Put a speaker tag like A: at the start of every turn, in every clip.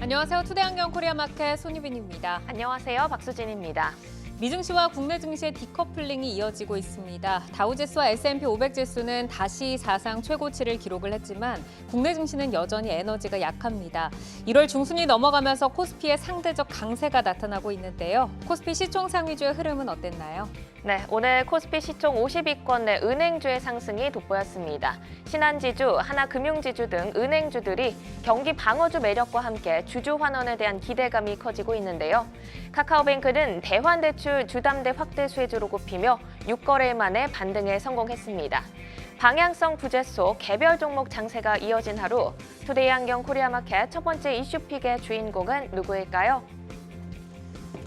A: 안녕하세요. 투데이안경 코리아마켓 손유빈입니다.
B: 안녕하세요. 박수진입니다.
A: 미증시와 국내 증시의 디커플링이 이어지고 있습니다. 다우지수와 S&P 500 지수는 다시 사상 최고치를 기록을 했지만 국내 증시는 여전히 에너지가 약합니다. 1월 중순이 넘어가면서 코스피의 상대적 강세가 나타나고 있는데요. 코스피 시총 상위주의 흐름은 어땠나요?
B: 네, 오늘 코스피 시총 50위권 내 은행주의 상승이 돋보였습니다. 신한지주, 하나금융지주 등 은행주들이 경기 방어주 매력과 함께 주주 환원에 대한 기대감이 커지고 있는데요. 카카오뱅크는 대환대출 주담대 확대 수혜주로 꼽히며 6거래일 만에 반등에 성공했습니다. 방향성 부재 속 개별 종목 장세가 이어진 하루, 투데이안경 코리아마켓 첫 번째 이슈픽의 주인공은 누구일까요?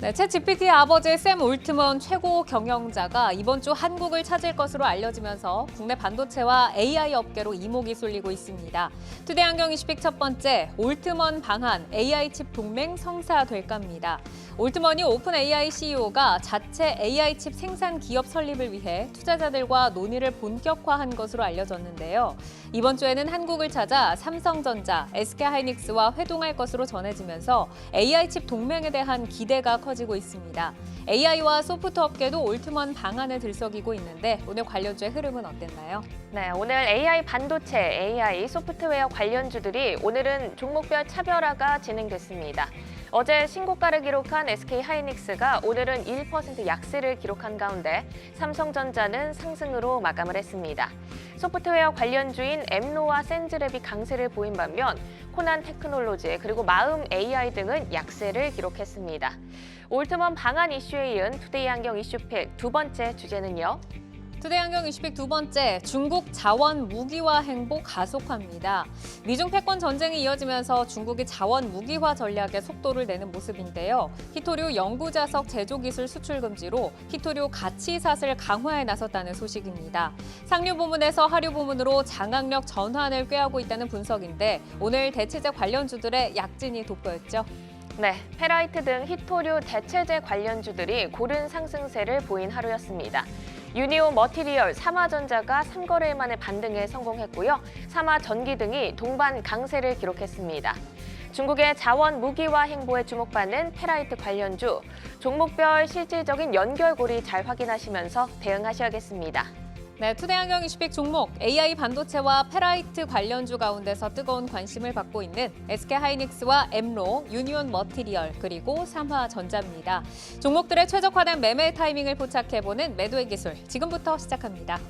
A: 네, 챗GPT의 아버지 샘 올트먼 최고 경영자가 이번 주 한국을 찾을 것으로 알려지면서 국내 반도체와 AI 업계로 이목이 쏠리고 있습니다. 투데이안경 이슈픽 첫 번째, 올트먼 방한 AI 칩 동맹 성사될까입니다. 올트먼이 오픈 AI CEO가 자체 AI 칩 생산 기업 설립을 위해 투자자들과 논의를 본격화한 것으로 알려졌는데요. 이번 주에는 한국을 찾아 삼성전자, SK하이닉스와 회동할 것으로 전해지면서 AI 칩 동맹에 대한 기대가 커지고 있습니다. AI와 소프트 업계도 올트먼 방안을 들썩이고 있는데 오늘 관련주의 흐름은 어땠나요?
B: 네, 오늘 AI 반도체, AI 소프트웨어 관련주들이 오늘은 종목별 차별화가 진행됐습니다. 어제 신고가를 기록한 SK하이닉스가 오늘은 1% 약세를 기록한 가운데 삼성전자는 상승으로 마감을 했습니다. 소프트웨어 관련주인 엠노와 센즈랩이 강세를 보인 반면 코난 테크놀로지 그리고 마음 AI 등은 약세를 기록했습니다. 올트먼 방한 이슈에 이은 투데이안경 이슈픽 두 번째 주제는요.
A: 투데이안경 이슈픽 두 번째, 중국 자원 무기화 행보 가속화입니다. 미중 패권 전쟁이 이어지면서 중국이 자원 무기화 전략에 속도를 내는 모습인데요. 히토류 연구자석 제조 기술 수출 금지로 히토류 가치 삿을 강화에 나섰다는 소식입니다. 상류 부문에서 하류 부문으로 장악력 전환을 꾀하고 있다는 분석인데 오늘 대체재 관련주들의 약진이 돋보였죠.
B: 네, 페라이트 등 히토류 대체재 관련주들이 고른 상승세를 보인 하루였습니다. 유니오 머티리얼, 삼화전자가 3거래일 만에 반등에 성공했고요. 삼화전기 등이 동반 강세를 기록했습니다. 중국의 자원 무기화 행보에 주목받는 페라이트 관련주, 종목별 실질적인 연결고리 잘 확인하시면서 대응하셔야겠습니다.
A: 네, 투데이안경 이슈픽 종목 AI 반도체와 페라이트 관련주 가운데서 뜨거운 관심을 받고 있는 SK하이닉스와 엠로, 유니온 머티리얼 그리고 삼화전자입니다. 종목들의 최적화된 매매 타이밍을 포착해보는 매도의 기술 지금부터 시작합니다.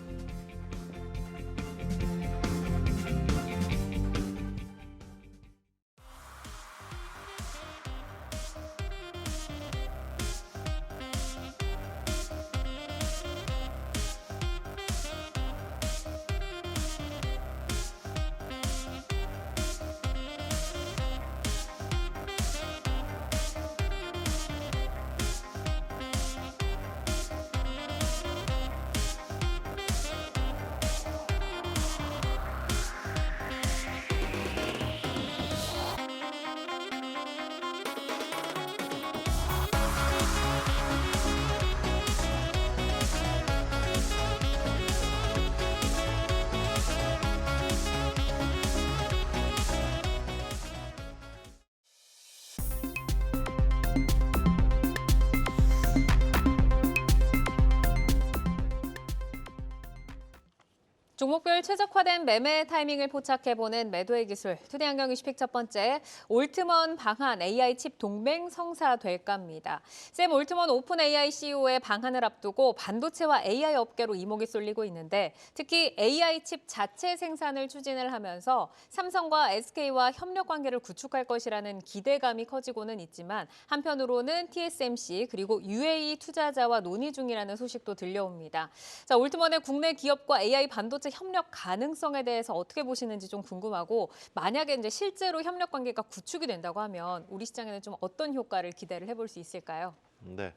A: 종목별 최적화된 매매 타이밍을 포착해보는 매도의 기술, 투데이안경 이슈픽 첫 번째, 올트먼 방한 AI 칩 동맹 성사될까입니다. 샘 올트먼 오픈 AI CEO의 방한을 앞두고 반도체와 AI 업계로 이목이 쏠리고 있는데 특히 AI 칩 자체 생산을 추진을 하면서 삼성과 SK와 협력 관계를 구축할 것이라는 기대감이 커지고는 있지만 한편으로는 TSMC 그리고 UAE 투자자와 논의 중이라는 소식도 들려옵니다. 자, 올트먼의 국내 기업과 AI 반도체 협력 가능성에 대해서 어떻게 보시는지 좀 궁금하고 만약에 이제 실제로 협력 관계가 구축이 된다고 하면 우리 시장에는 좀 어떤 효과를 기대를 해볼 수 있을까요?
C: 네.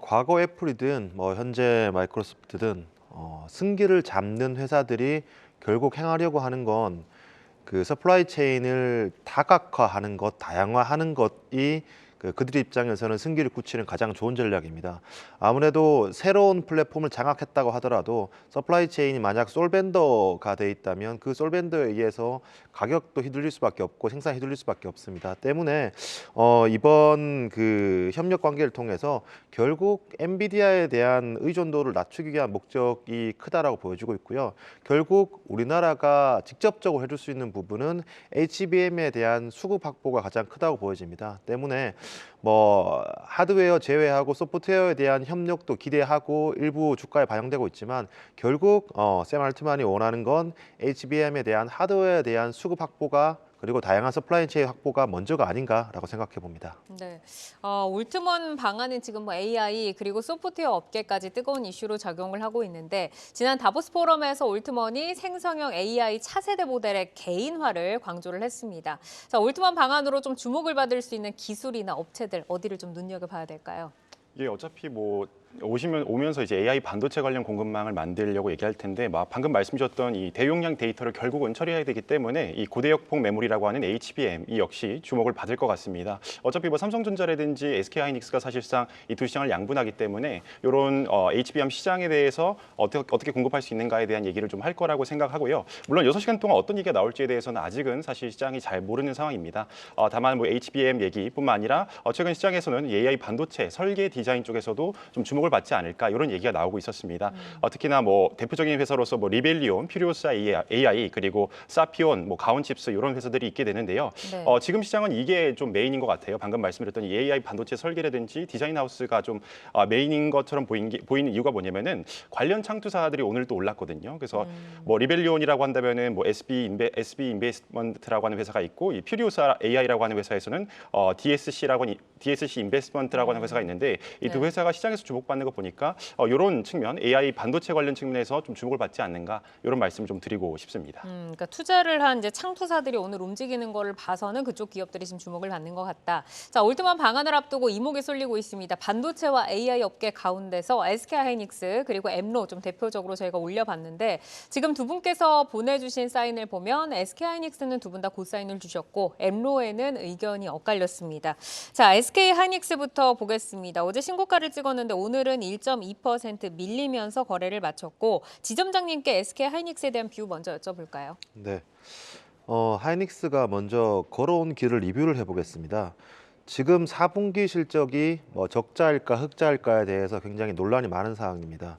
C: 과거 애플이든 현재 마이크로소프트든 승기를 잡는 회사들이 결국 행하려고 하는 건 그 서플라이 체인을 다각화하는 것, 다양화하는 것이 그들 입장에서는 승기를 굳히는 가장 좋은 전략입니다. 아무래도 새로운 플랫폼을 장악했다고 하더라도 서플라이 체인이 만약 솔벤더가 돼 있다면 그 솔벤더에 의해서 가격도 휘둘릴 수밖에 없고 생산이 휘둘릴 수밖에 없습니다. 때문에 이번 그 협력 관계를 통해서 결국 엔비디아에 대한 의존도를 낮추기 위한 목적이 크다라고 보여지고 있고요. 결국 우리나라가 직접적으로 해줄 수 있는 부분은 HBM에 대한 수급 확보가 가장 크다고 보여집니다. 때문에 뭐 하드웨어 제외하고 소프트웨어에 대한 협력도 기대하고 일부 주가에 반영되고 있지만 결국 샘 알트만이 원하는 건 HBM에 대한 하드웨어에 대한 수급 확보가 그리고 다양한 서플라이 체인 확보가 먼저가 아닌가라고 생각해 봅니다.
A: 네, 올트먼 방안은 지금 뭐 AI 그리고 소프트웨어 업계까지 뜨거운 이슈로 작용을 하고 있는데 지난 다보스 포럼에서 올트먼이 생성형 AI 차세대 모델의 개인화를 강조를 했습니다. 자, 올트먼 방안으로 좀 주목을 받을 수 있는 기술이나 업체들 어디를 좀 눈여겨봐야 될까요?
D: 예, 어차피 뭐 오면서 이제 AI 반도체 관련 공급망을 만들려고 얘기할 텐데 방금 말씀 주셨던 이 대용량 데이터를 결국은 처리해야 되기 때문에 이 고대역폭 메모리라고 하는 HBM 이 역시 주목을 받을 것 같습니다. 어차피 뭐 삼성전자라든지 SK하이닉스가 사실상 이 두 시장을 양분하기 때문에 이런 HBM 시장에 대해서 어떻게 공급할 수 있는가에 대한 얘기를 좀 할 거라고 생각하고요. 물론 6시간 동안 어떤 얘기가 나올지에 대해서는 아직은 사실 시장이 잘 모르는 상황입니다. 다만 뭐 HBM 얘기뿐만 아니라 최근 시장에서는 AI 반도체 설계 디자인 쪽에서도 좀 주목을 받지 않을까 이런 얘기가 나오고 있었습니다. 특히나 뭐 대표적인 회사로서 뭐 리벨리온, 퓨리오사 AI 그리고 사피온, 뭐 가온칩스 이런 회사들이 있게 되는데요.
A: 네.
D: 지금 시장은 이게 좀 메인인 것 같아요. 방금 말씀드렸던 이 AI 반도체 설계라든지 디자인 하우스가 좀 메인인 것처럼 보이는 이유가 뭐냐면은 관련 창투사들이 오늘 또 올랐거든요. 그래서 뭐 리벨리온이라고 한다면은 뭐 SB 인베스트먼트라고 하는 회사가 있고 이 퓨리오사 AI라고 하는 회사에서는 DSC 인베스트먼트라고 하는 회사가 있는데 이 두
A: 네.
D: 회사가 시장에서 주목받는 거 보니까 이런 측면 AI 반도체 관련 측면에서 좀 주목을 받지 않는가 이런 말씀을 좀 드리고 싶습니다.
A: 그러니까 투자를 한 이제 창투사들이 오늘 움직이는 거를 봐서는 그쪽 기업들이 지금 주목을 받는 것 같다. 자, 올트먼 방안을 앞두고 이목이 쏠리고 있습니다. 반도체와 AI 업계 가운데서 SK하이닉스 그리고 엠로 좀 대표적으로 저희가 올려봤는데 지금 두 분께서 보내주신 사인을 보면 SK하이닉스는 두 분 다 고사인을 주셨고 엠로에는 의견이 엇갈렸습니다. 자, SK하이닉스부터 보겠습니다. 어제 신고가를 찍었는데 오늘은 1.2% 밀리면서 거래를 마쳤고 지점장님께 SK하이닉스에 대한 뷰 먼저 여쭤볼까요?
C: 네. 하이닉스가 먼저 걸어온 길을 리뷰를 해보겠습니다. 지금 4분기 실적이 뭐 적자일까 흑자일까에 대해서 굉장히 논란이 많은 상황입니다.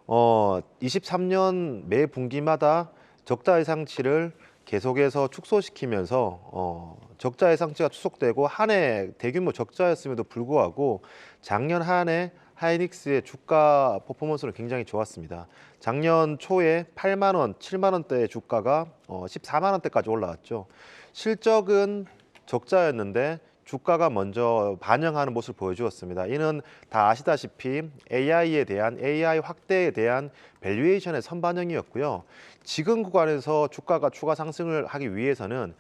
C: 23년 매 분기마다 적자 예상치를 계속해서 축소시키면서 적자 예상치가 축소되고 한 해 대규모 적자였음에도 불구하고 작년 한 해 하이닉스의 주가 퍼포먼스는 굉장히 좋았습니다. 작년 초에 8만 원, 7만 원대의 주가가 14만 원대까지 올라왔죠. 실적은 적자였는데 주가가 먼저 반영하는 모습을 보여주었습니다. 이는 다 아시다시피 AI 확대에 대한 밸류에이션의 선반영이었고요. 지금 구간에서 주가가 추가 상승을 하기 위해서는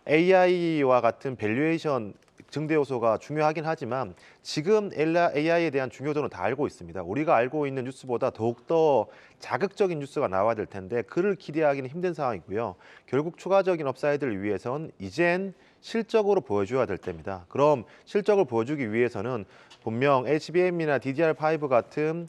C: AI와 같은 밸류에이션 증대 요소가 중요하긴 하지만 지금 AI에 대한 중요도는 다 알고 있습니다. 우리가 알고 있는 뉴스보다 더욱더 자극적인 뉴스가 나와야 될 텐데 그를 기대하기는 힘든 상황이고요. 결국 추가적인 업사이드를 위해선 이젠 실적으로 보여줘야 될 때입니다. 그럼 실적을 보여주기 위해서는 분명 HBM이나 DDR5 같은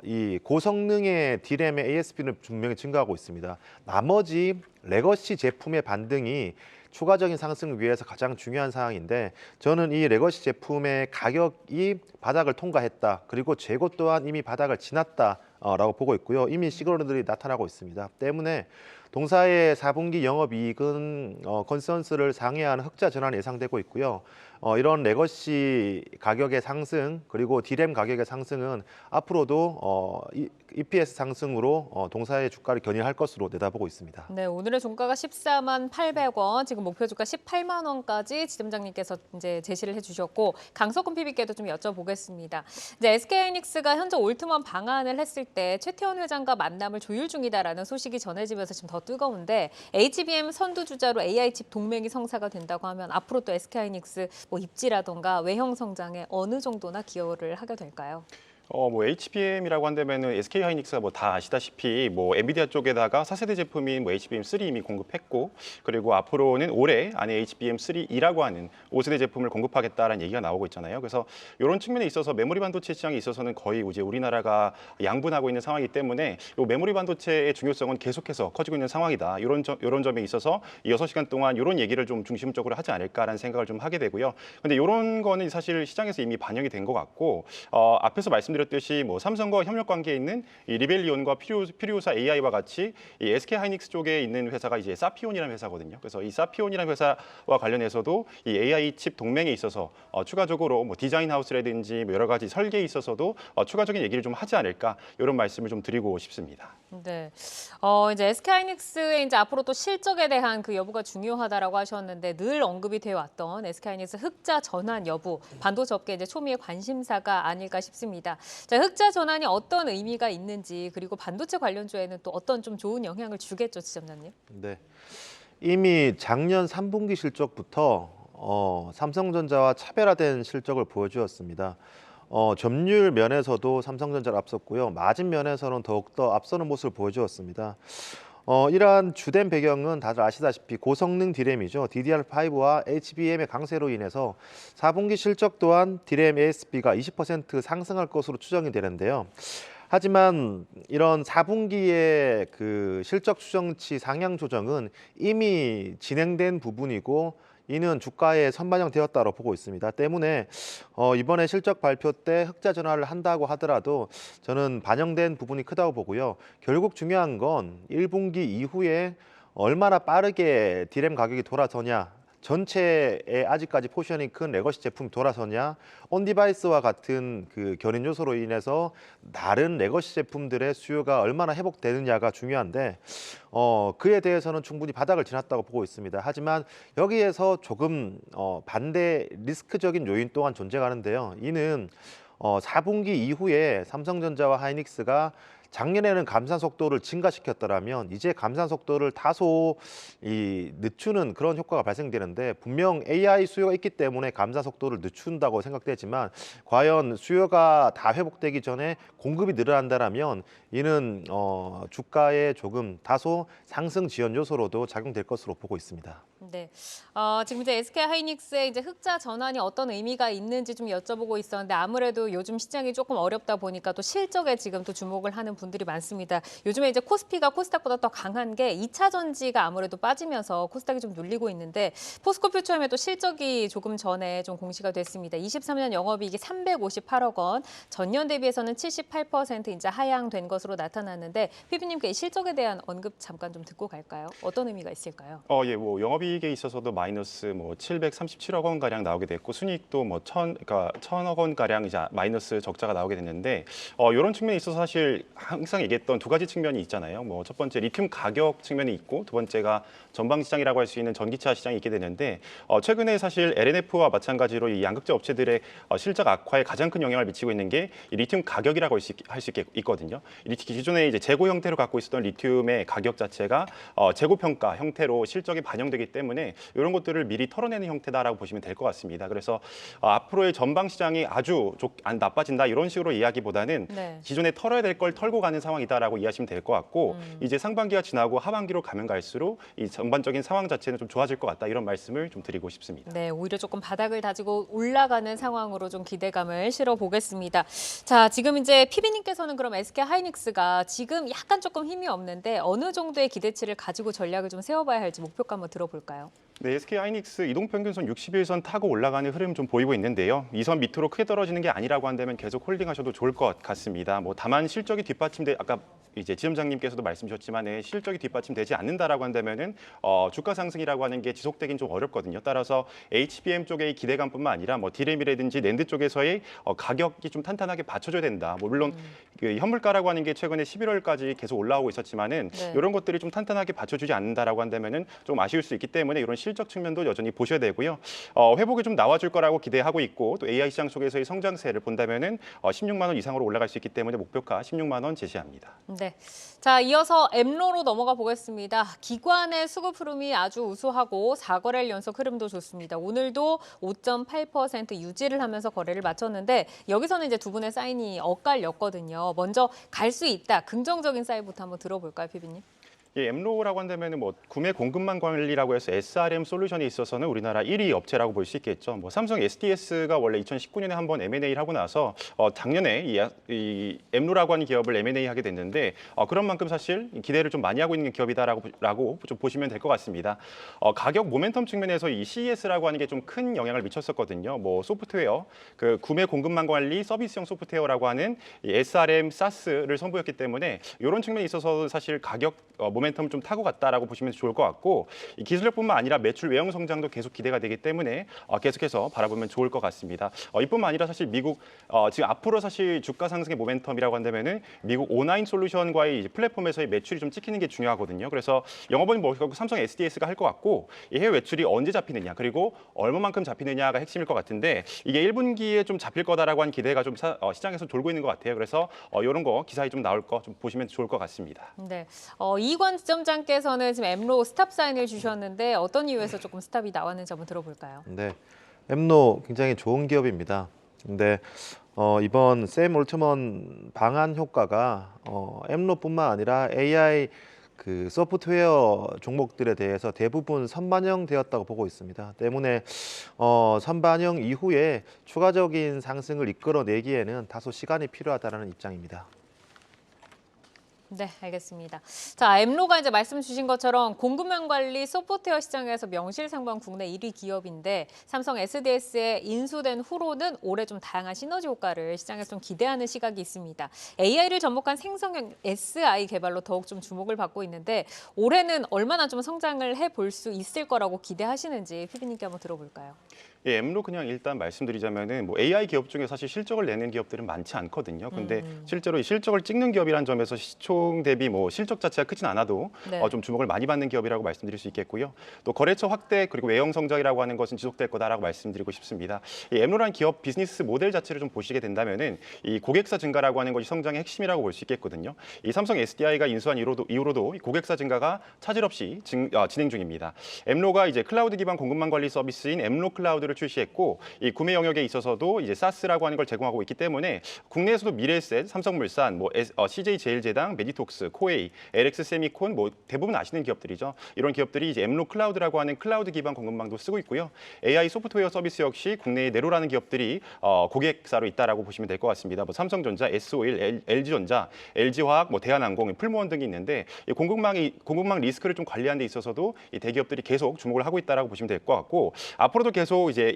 C: 이 고성능의 D램의 ASP는 분명히 증가하고 있습니다. 나머지 레거시 제품의 반등이 추가적인 상승을 위해서 가장 중요한 사항인데 저는 이 레거시 제품의 가격이 바닥을 통과했다. 그리고 재고 또한 이미 바닥을 지났다라고 보고 있고요. 이미 시그널들이 나타나고 있습니다. 때문에 동사의 4분기 영업이익은 컨센서스를 상회하는 흑자 전환이 예상되고 있고요. 이런 레거시 가격의 상승 그리고 D램 가격의 상승은 앞으로도 EPS 상승으로 동사의 주가를 견인할 것으로 내다보고 있습니다.
A: 네, 오늘의 종가가 14만 800원, 지금 목표 주가 18만 원까지 지점장님께서 이제 제시를 해주셨고 강석훈 PB께도 좀 여쭤보겠습니다. 이제 SK하이닉스가 현재 올트먼 방안을 했을 때 최태원 회장과 만남을 조율 중이다라는 소식이 전해지면서 지금 더 뜨거운데 HBM 선두주자로 AI 칩 동맹이 성사가 된다고 하면 앞으로 또 SK하이닉스 뭐 입지라던가 외형 성장에 어느 정도나 기여를 하게 될까요?
D: 뭐 HBM이라고 한다면은 SK 하이닉스가 뭐 다 아시다시피 뭐 엔비디아 쪽에다가 4세대 제품인 뭐 HBM3 이미 공급했고, 그리고 앞으로는 올해 안에 HBM3E라고 하는 5세대 제품을 공급하겠다라는 얘기가 나오고 있잖아요. 그래서 이런 측면에 있어서 메모리 반도체 시장에 있어서는 거의 이제 우리나라가 양분하고 있는 상황이기 때문에 이 메모리 반도체의 중요성은 계속해서 커지고 있는 상황이다. 이런 점에 있어서 이 6시간 동안 이런 얘기를 좀 중심적으로 하지 않을까라는 생각을 좀 하게 되고요. 근데 이런 거는 사실 시장에서 이미 반영이 된 것 같고, 앞에서 말씀드렸듯이 뭐 삼성과 협력 관계에 있는 이 리벨리온과 피리오사 AI와 같이 이 SK 하이닉스 쪽에 있는 회사가 이제 사피온이라는 회사거든요. 그래서 이 사피온이라는 회사와 관련해서도 이 AI 칩 동맹에 있어서 추가적으로 뭐 디자인 하우스라든지 뭐 여러 가지 설계에 있어서도 추가적인 얘기를 좀 하지 않을까, 이런 말씀을 좀 드리고 싶습니다.
A: 네. 이제 SK하이닉스의 이제 앞으로 또 실적에 대한 그 여부가 중요하다라고 하셨는데 늘 언급이 되어 왔던 SK하이닉스 흑자 전환 여부, 반도체 업계 이제 초미의 관심사가 아닐까 싶습니다. 자, 흑자 전환이 어떤 의미가 있는지, 그리고 반도체 관련주에는 또 어떤 좀 좋은 영향을 주겠죠, 지점장님?
C: 네. 이미 작년 3분기 실적부터 삼성전자와 차별화된 실적을 보여주었습니다. 점유율 면에서도 삼성전자를 앞섰고요. 마진 면에서는 더욱더 앞서는 모습을 보여주었습니다. 이러한 주된 배경은 다들 아시다시피 고성능 D램이죠. DDR5와 HBM의 강세로 인해서 4분기 실적 또한 D램 ASP가 20% 상승할 것으로 추정이 되는데요. 하지만 이런 4분기의 그 실적 추정치 상향 조정은 이미 진행된 부분이고, 이는 주가에 선반영되었다고 보고 있습니다. 때문에 이번에 실적 발표 때 흑자 전환을 한다고 하더라도 저는 반영된 부분이 크다고 보고요. 결국 중요한 건 1분기 이후에 얼마나 빠르게 D램 가격이 돌아서냐, 전체에 아직까지 포션이 큰 레거시 제품이 돌아서냐, 온디바이스와 같은 그 견인 요소로 인해서 다른 레거시 제품들의 수요가 얼마나 회복되느냐가 중요한데, 그에 대해서는 충분히 바닥을 지났다고 보고 있습니다. 하지만 여기에서 조금 반대 리스크적인 요인 또한 존재하는데요. 이는 4분기 이후에 삼성전자와 하이닉스가 작년에는 감산 속도를 증가시켰더라면 이제 감산 속도를 다소 늦추는 그런 효과가 발생되는데, 분명 AI 수요가 있기 때문에 감산 속도를 늦춘다고 생각되지만, 과연 수요가 다 회복되기 전에 공급이 늘어난다면 이는 주가에 조금 다소 상승 지연 요소로도 작용될 것으로 보고 있습니다.
A: 네. 지금 이제 SK하이닉스의 이제 흑자 전환이 어떤 의미가 있는지 좀 여쭤보고 있었는데, 아무래도 요즘 시장이 조금 어렵다 보니까 또 실적에 지금 또 주목을 하는 분들이 많습니다. 요즘에 이제 코스피가 코스닥보다 더 강한 게 2차 전지가 아무래도 빠지면서 코스닥이 좀 눌리고 있는데, 포스코 퓨처엠의 또 실적이 조금 전에 좀 공시가 됐습니다. 23년 영업이익이 358억 원, 전년 대비해서는 78% 이제 하향된 것으로 나타났는데, 피비님께 이 실적에 대한 언급 잠깐 좀 듣고 갈까요? 어떤 의미가 있을까요?
D: 예, 뭐 영업이익에 있어서도 마이너스 뭐 737억 원 가량 나오게 됐고, 순이익도 뭐 1,000억 원 가량 이제 마이너스 적자가 나오게 됐는데, 이런 측면에 있어서 사실 항상 얘기했던 두 가지 측면이 있잖아요. 뭐 첫 번째 리튬 가격 측면이 있고, 두 번째가 전방 시장이라고 할 수 있는 전기차 시장이 있게 되는데, 최근에 사실 LNF와 마찬가지로 이 양극재 업체들의 실적 악화에 가장 큰 영향을 미치고 있는 게 이 리튬 가격이라고 할 수 있거든요. 기존에 이제 재고 형태로 갖고 있었던 리튬의 가격 자체가 재고 평가 형태로 실적이 반영되기 때문에 이런 것들을 미리 털어내는 형태다라고 보시면 될 것 같습니다. 그래서 앞으로의 전방 시장이 아주 안 나빠진다 이런 식으로 이야기보다는
A: 네.
D: 기존에 털어야 될 걸 털고 가는 상황이다라고 이해하시면 될 것 같고, 이제 상반기가 지나고 하반기로 가면 갈수록 이 전반적인 상황 자체는 좀 좋아질 것 같다, 이런 말씀을 좀 드리고 싶습니다.
A: 네, 오히려 조금 바닥을 다지고 올라가는 상황으로 좀 기대감을 실어 보겠습니다. 자, 지금 이제 피비님께서는 그럼 SK하이닉스가 지금 약간 조금 힘이 없는데 어느 정도의 기대치를 가지고 전략을 좀 세워봐야 할지 목표가 한번 들어볼까요?
D: 네, SK하이닉스 이동평균선 60일선 타고 올라가는 흐름 좀 보이고 있는데요. 이 선 밑으로 크게 떨어지는 게 아니라고 한다면 계속 홀딩하셔도 좋을 것 같습니다. 뭐 다만 실적이 아까 이제 지점장님께서도 말씀 주셨지만 실적이 뒷받침되지 않는다라고 한다면은 주가 상승이라고 하는 게 지속되긴 좀 어렵거든요. 따라서 HBM 쪽의 기대감뿐만 아니라 뭐 D램이라든지 낸드 쪽에서의 가격이 좀 탄탄하게 받쳐줘야 된다. 뭐 물론 그 현물가라고 하는 게 최근에 11월까지 계속 올라오고 있었지만은
A: 네.
D: 이런 것들이 좀 탄탄하게 받쳐주지 않는다라고 한다면은 좀 아쉬울 수 있기 때문에 이런 실적 측면도 여전히 보셔야 되고요. 회복이 좀 나와줄 거라고 기대하고 있고 또 AI 시장 속에서의 성장세를 본다면은 16만 원 이상으로 올라갈 수 있기 때문에 목표가 16만 원 제시합니다.
A: 네. 자, 이어서 엠로로 넘어가 보겠습니다. 기관의 수급 흐름이 아주 우수하고 4거래일 연속 흐름도 좋습니다. 오늘도 5.8% 유지를 하면서 거래를 마쳤는데 여기서는 이제 두 분의 사인이 엇갈렸거든요. 먼저 갈 수 있다. 긍정적인 사인부터 한번 들어볼까요, 피비님?
D: 예, 엠로라고 한다면은 뭐 구매 공급망 관리라고 해서 SRM 솔루션에 있어서는 우리나라 1위 업체라고 볼 수 있겠죠. 뭐 삼성 SDS가 원래 2019년에 한번 M&A를 하고 나서 작년에 이 엠로라고 하는 기업을 M&A 하게 됐는데 그런 만큼 사실 기대를 좀 많이 하고 있는 기업이다라고 좀 보시면 될 것 같습니다. 가격 모멘텀 측면에서 이 CES라고 하는 게 좀 큰 영향을 미쳤었거든요. 뭐 소프트웨어, 그 구매 공급망 관리 서비스형 소프트웨어라고 하는 이 SRM, SaaS를 선보였기 때문에 이런 측면에 있어서 사실 가격 모멘텀을 좀 타고 갔다라고 보시면 좋을 것 같고 이 기술력뿐만 아니라 매출 외형 성장도 계속 기대가 되기 때문에 계속해서 바라보면 좋을 것 같습니다. 이뿐만 아니라 사실 미국 지금 앞으로 사실 주가 상승의 모멘텀이라고 한다면은 미국 O9 솔루션과의 이제 플랫폼에서의 매출이 좀 찍히는 게 중요하거든요. 그래서 영업은 뭐 결국 삼성 SDS가 할 것 같고 이 해외 매출이 언제 잡히느냐 그리고 얼마만큼 잡히느냐가 핵심일 것 같은데 이게 1분기에 좀 잡힐 거다라고 한 기대가 좀 시장에서 돌고 있는 것 같아요. 그래서 이런 거 기사에 좀 나올 거 좀 보시면 좋을 것 같습니다.
A: 네. 이관 지점장께서는 지금 엠로 스탑 사인을 주셨는데 어떤 이유에서 조금 스탑이 나왔는지 한번 들어볼까요?
C: 네, 엠로 굉장히 좋은 기업입니다. 근데 이번 샘 올트먼 방한 효과가 엠로뿐만 아니라 AI 그 소프트웨어 종목들에 대해서 대부분 선반영되었다고 보고 있습니다. 때문에 선반영 이후에 추가적인 상승을 이끌어내기에는 다소 시간이 필요하다는 입장입니다.
A: 네, 알겠습니다. 자, 엠로가 이제 말씀 주신 것처럼 공급망 관리 소프트웨어 시장에서 명실상부한 국내 1위 기업인데 삼성 SDS에 인수된 후로는 올해 좀 다양한 시너지 효과를 시장에서 좀 기대하는 시각이 있습니다. AI를 접목한 생성형 SI 개발로 더욱 좀 주목을 받고 있는데 올해는 얼마나 좀 성장을 해볼 수 있을 거라고 기대하시는지 피디님께 한번 들어볼까요?
D: 예, 엠로 그냥 일단 말씀드리자면은 뭐 AI 기업 중에 사실 실적을 내는 기업들은 많지 않거든요. 근데 실제로 이 실적을 찍는 기업이라는 점에서 시총 대비 뭐 실적 자체가 크진 않아도
A: 네.
D: 좀 주목을 많이 받는 기업이라고 말씀드릴 수 있겠고요. 또 거래처 확대 그리고 외형 성장이라고 하는 것은 지속될 거다라고 말씀드리고 싶습니다. 이 엠로라는 기업 비즈니스 모델 자체를 좀 보시게 된다면은 이 고객사 증가라고 하는 것이 성장의 핵심이라고 볼 수 있겠거든요. 이 삼성 SDI가 인수한 이후로도 이 고객사 증가가 차질 없이 진행 중입니다. 엠로가 이제 클라우드 기반 공급망 관리 서비스인 엠로 클라우드를 출시했고 이 구매 영역에 있어서도 이제 SaaS라고 하는 걸 제공하고 있기 때문에 국내에서도 미래에셋, 삼성물산, 뭐 CJ제일제당, 메디톡스, 코웨이, LX 세미콘 뭐 대부분 아시는 기업들이죠. 이런 기업들이 이제 엠로 클라우드라고 하는 클라우드 기반 공급망도 쓰고 있고요. AI 소프트웨어 서비스 역시 국내의 네로라는 기업들이 고객사로 있다라고 보시면 될 것 같습니다. 뭐 삼성전자, S-오일, LG전자, LG화학, 뭐 대한항공, 풀무원 등이 있는데 이 공급망 리스크를 좀 관리하는 데 있어서도 이 대기업들이 계속 주목을 하고 있다라고 보시면 될 것 같고 앞으로도 계속 이제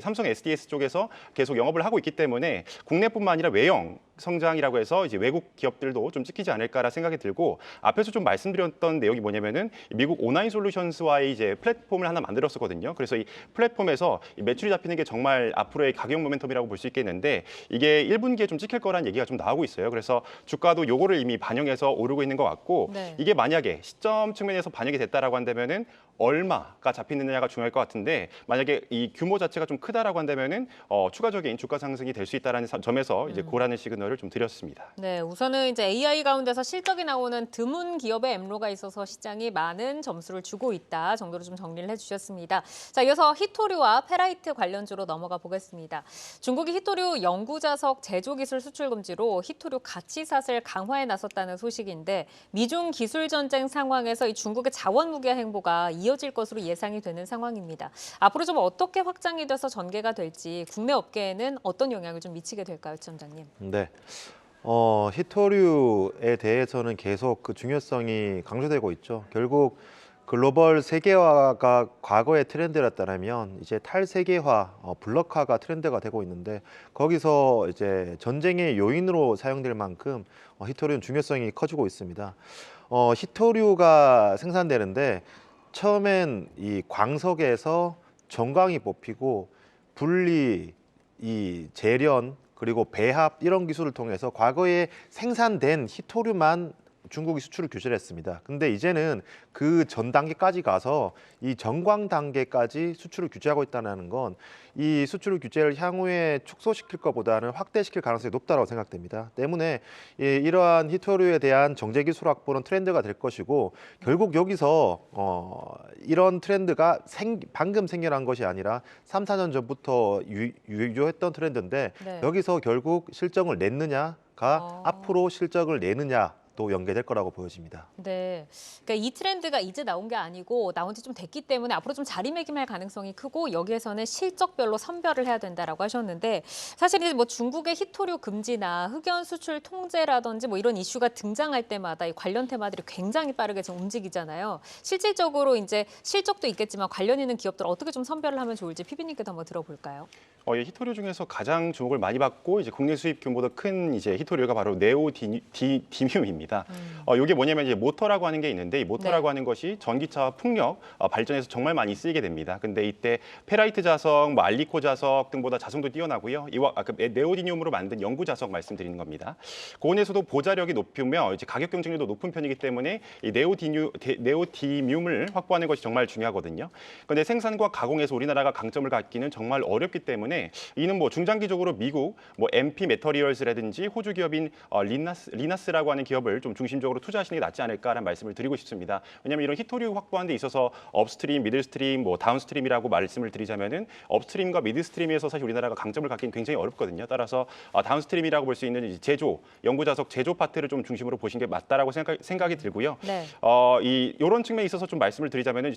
D: 삼성 SDS 쪽에서 계속 영업을 하고 있기 때문에 국내뿐만 아니라 외형 성장이라고 해서 이제 외국 기업들도 좀 찍히지 않을까라 생각이 들고 앞에서 좀 말씀드렸던 내용이 뭐냐면은 미국 O9 솔루션스와의 이제 플랫폼을 하나 만들었었거든요. 그래서 이 플랫폼에서 이 매출이 잡히는 게 정말 앞으로의 가격 모멘텀이라고 볼 수 있겠는데 이게 1분기에 좀 찍힐 거라는 얘기가 좀 나오고 있어요. 그래서 주가도 요거를 이미 반영해서 오르고 있는 것 같고
A: 네.
D: 이게 만약에 시점 측면에서 반영이 됐다라고 한다면은 얼마가 잡히느냐가 중요할 것 같은데 만약에 이 규모 자체가 좀 크다라고 한다면은 추가적인 주가 상승이 될 수 있다라는 점에서 이제 고라는 시그널을 좀 드렸습니다.
A: 네, 우선은 이제 AI 가운데서 실적이 나오는 드문 기업의 엠로가 있어서 시장이 많은 점수를 주고 있다 정도로 좀 정리를 해주셨습니다. 자, 이어서 히토류와 페라이트 관련주로 넘어가 보겠습니다. 중국이 히토류 영구자석 제조기술 수출 금지로 히토류 가치사슬 강화에 나섰다는 소식인데 미중 기술 전쟁 상황에서 이 중국의 자원 무기화 행보가 이어질 것으로 예상이 되는 상황입니다. 앞으로 좀 어떻게 확장이 돼서 전개가 될지 국내 업계에는 어떤 영향을 좀 미치게 될까요, 지점장님?
C: 네. 히토류에 대해서는 계속 그 중요성이 강조되고 있죠. 결국 글로벌 세계화가 과거의 트렌드였다면 이제 탈세계화, 블록화가 트렌드가 되고 있는데 거기서 이제 전쟁의 요인으로 사용될 만큼 히토류는 중요성이 커지고 있습니다. 히토류가 생산되는데 처음엔 이 광석에서 정광이 뽑히고 분리, 이 재련 그리고 배합 이런 기술을 통해서 과거에 생산된 히토류만 중국이 수출을 규제를 했습니다. 근데 이제는 그 전 단계까지 가서 이 정광 단계까지 수출을 규제하고 있다는 건 이 수출 규제를 향후에 축소시킬 것보다는 확대시킬 가능성이 높다고 생각됩니다. 때문에 이러한 히토류에 대한 정제 기술 확보는 트렌드가 될 것이고 결국 여기서 이런 트렌드가 방금 생겨난 것이 아니라 3, 4년 전부터 유효했던 트렌드인데
A: 네.
C: 여기서 결국 실적을 냈느냐가 앞으로 실적을 내느냐 또 연계될 거라고 보여집니다.
A: 네, 그러니까 이 트렌드가 이제 나온 게 아니고 나온 지 좀 됐기 때문에 앞으로 좀 자리매김할 가능성이 크고 여기에서는 실적별로 선별을 해야 된다라고 하셨는데 사실 이제 뭐 중국의 히토류 금지나 흑연 수출 통제라든지 뭐 이런 이슈가 등장할 때마다 이 관련 테마들이 굉장히 빠르게 좀 움직이잖아요. 실질적으로 이제 실적도 있겠지만 관련 있는 기업들 어떻게 좀 선별을 하면 좋을지 PB님께도 한번 들어볼까요?
D: 이 히토류 중에서 가장 주목을 많이 받고 이제 국내 수입 규모도 큰 이제 히토류가 바로 네오디뮴입니다. 이게 뭐냐면 이제 모터라고 하는 게 있는데 이 모터라고 하는 것이 전기차와 풍력 발전에서 정말 많이 쓰이게 됩니다. 근데 이때 페라이트 자석, 뭐 알리코 자석 등보다 자성도 뛰어나고요. 이와 아까 네오디뮴으로 만든 영구 자석 말씀드리는 겁니다. 고온에서도 보자력이 높으며 이제 가격 경쟁률도 높은 편이기 때문에 이 네오디뮴을 확보하는 것이 정말 중요하거든요. 그런데 생산과 가공에서 우리나라가 강점을 갖기는 정말 어렵기 때문에 이는 뭐 중장기적으로 미국, 뭐 MP 매터리얼즈라든지 호주 기업인 리나스라고 하는 기업을 좀 중심적으로 투자하시는 게 낫지 않을까라는 말씀을 드리고 싶습니다. 왜냐하면 이런 히토류 확보하는 데 있어서 업스트림, 미들스트림, 뭐 다운스트림이라고 말씀을 드리자면은 업스트림과 미드스트림에서 사실 우리나라가 강점을 갖기는 굉장히 어렵거든요. 따라서 다운스트림이라고 볼 수 있는 제조, 영구자석 제조 파트를 좀 중심으로 보시는 게 맞다라고 생각이 들고요.
A: 네.
D: 이런 측면에 있어서 좀 말씀을 드리자면은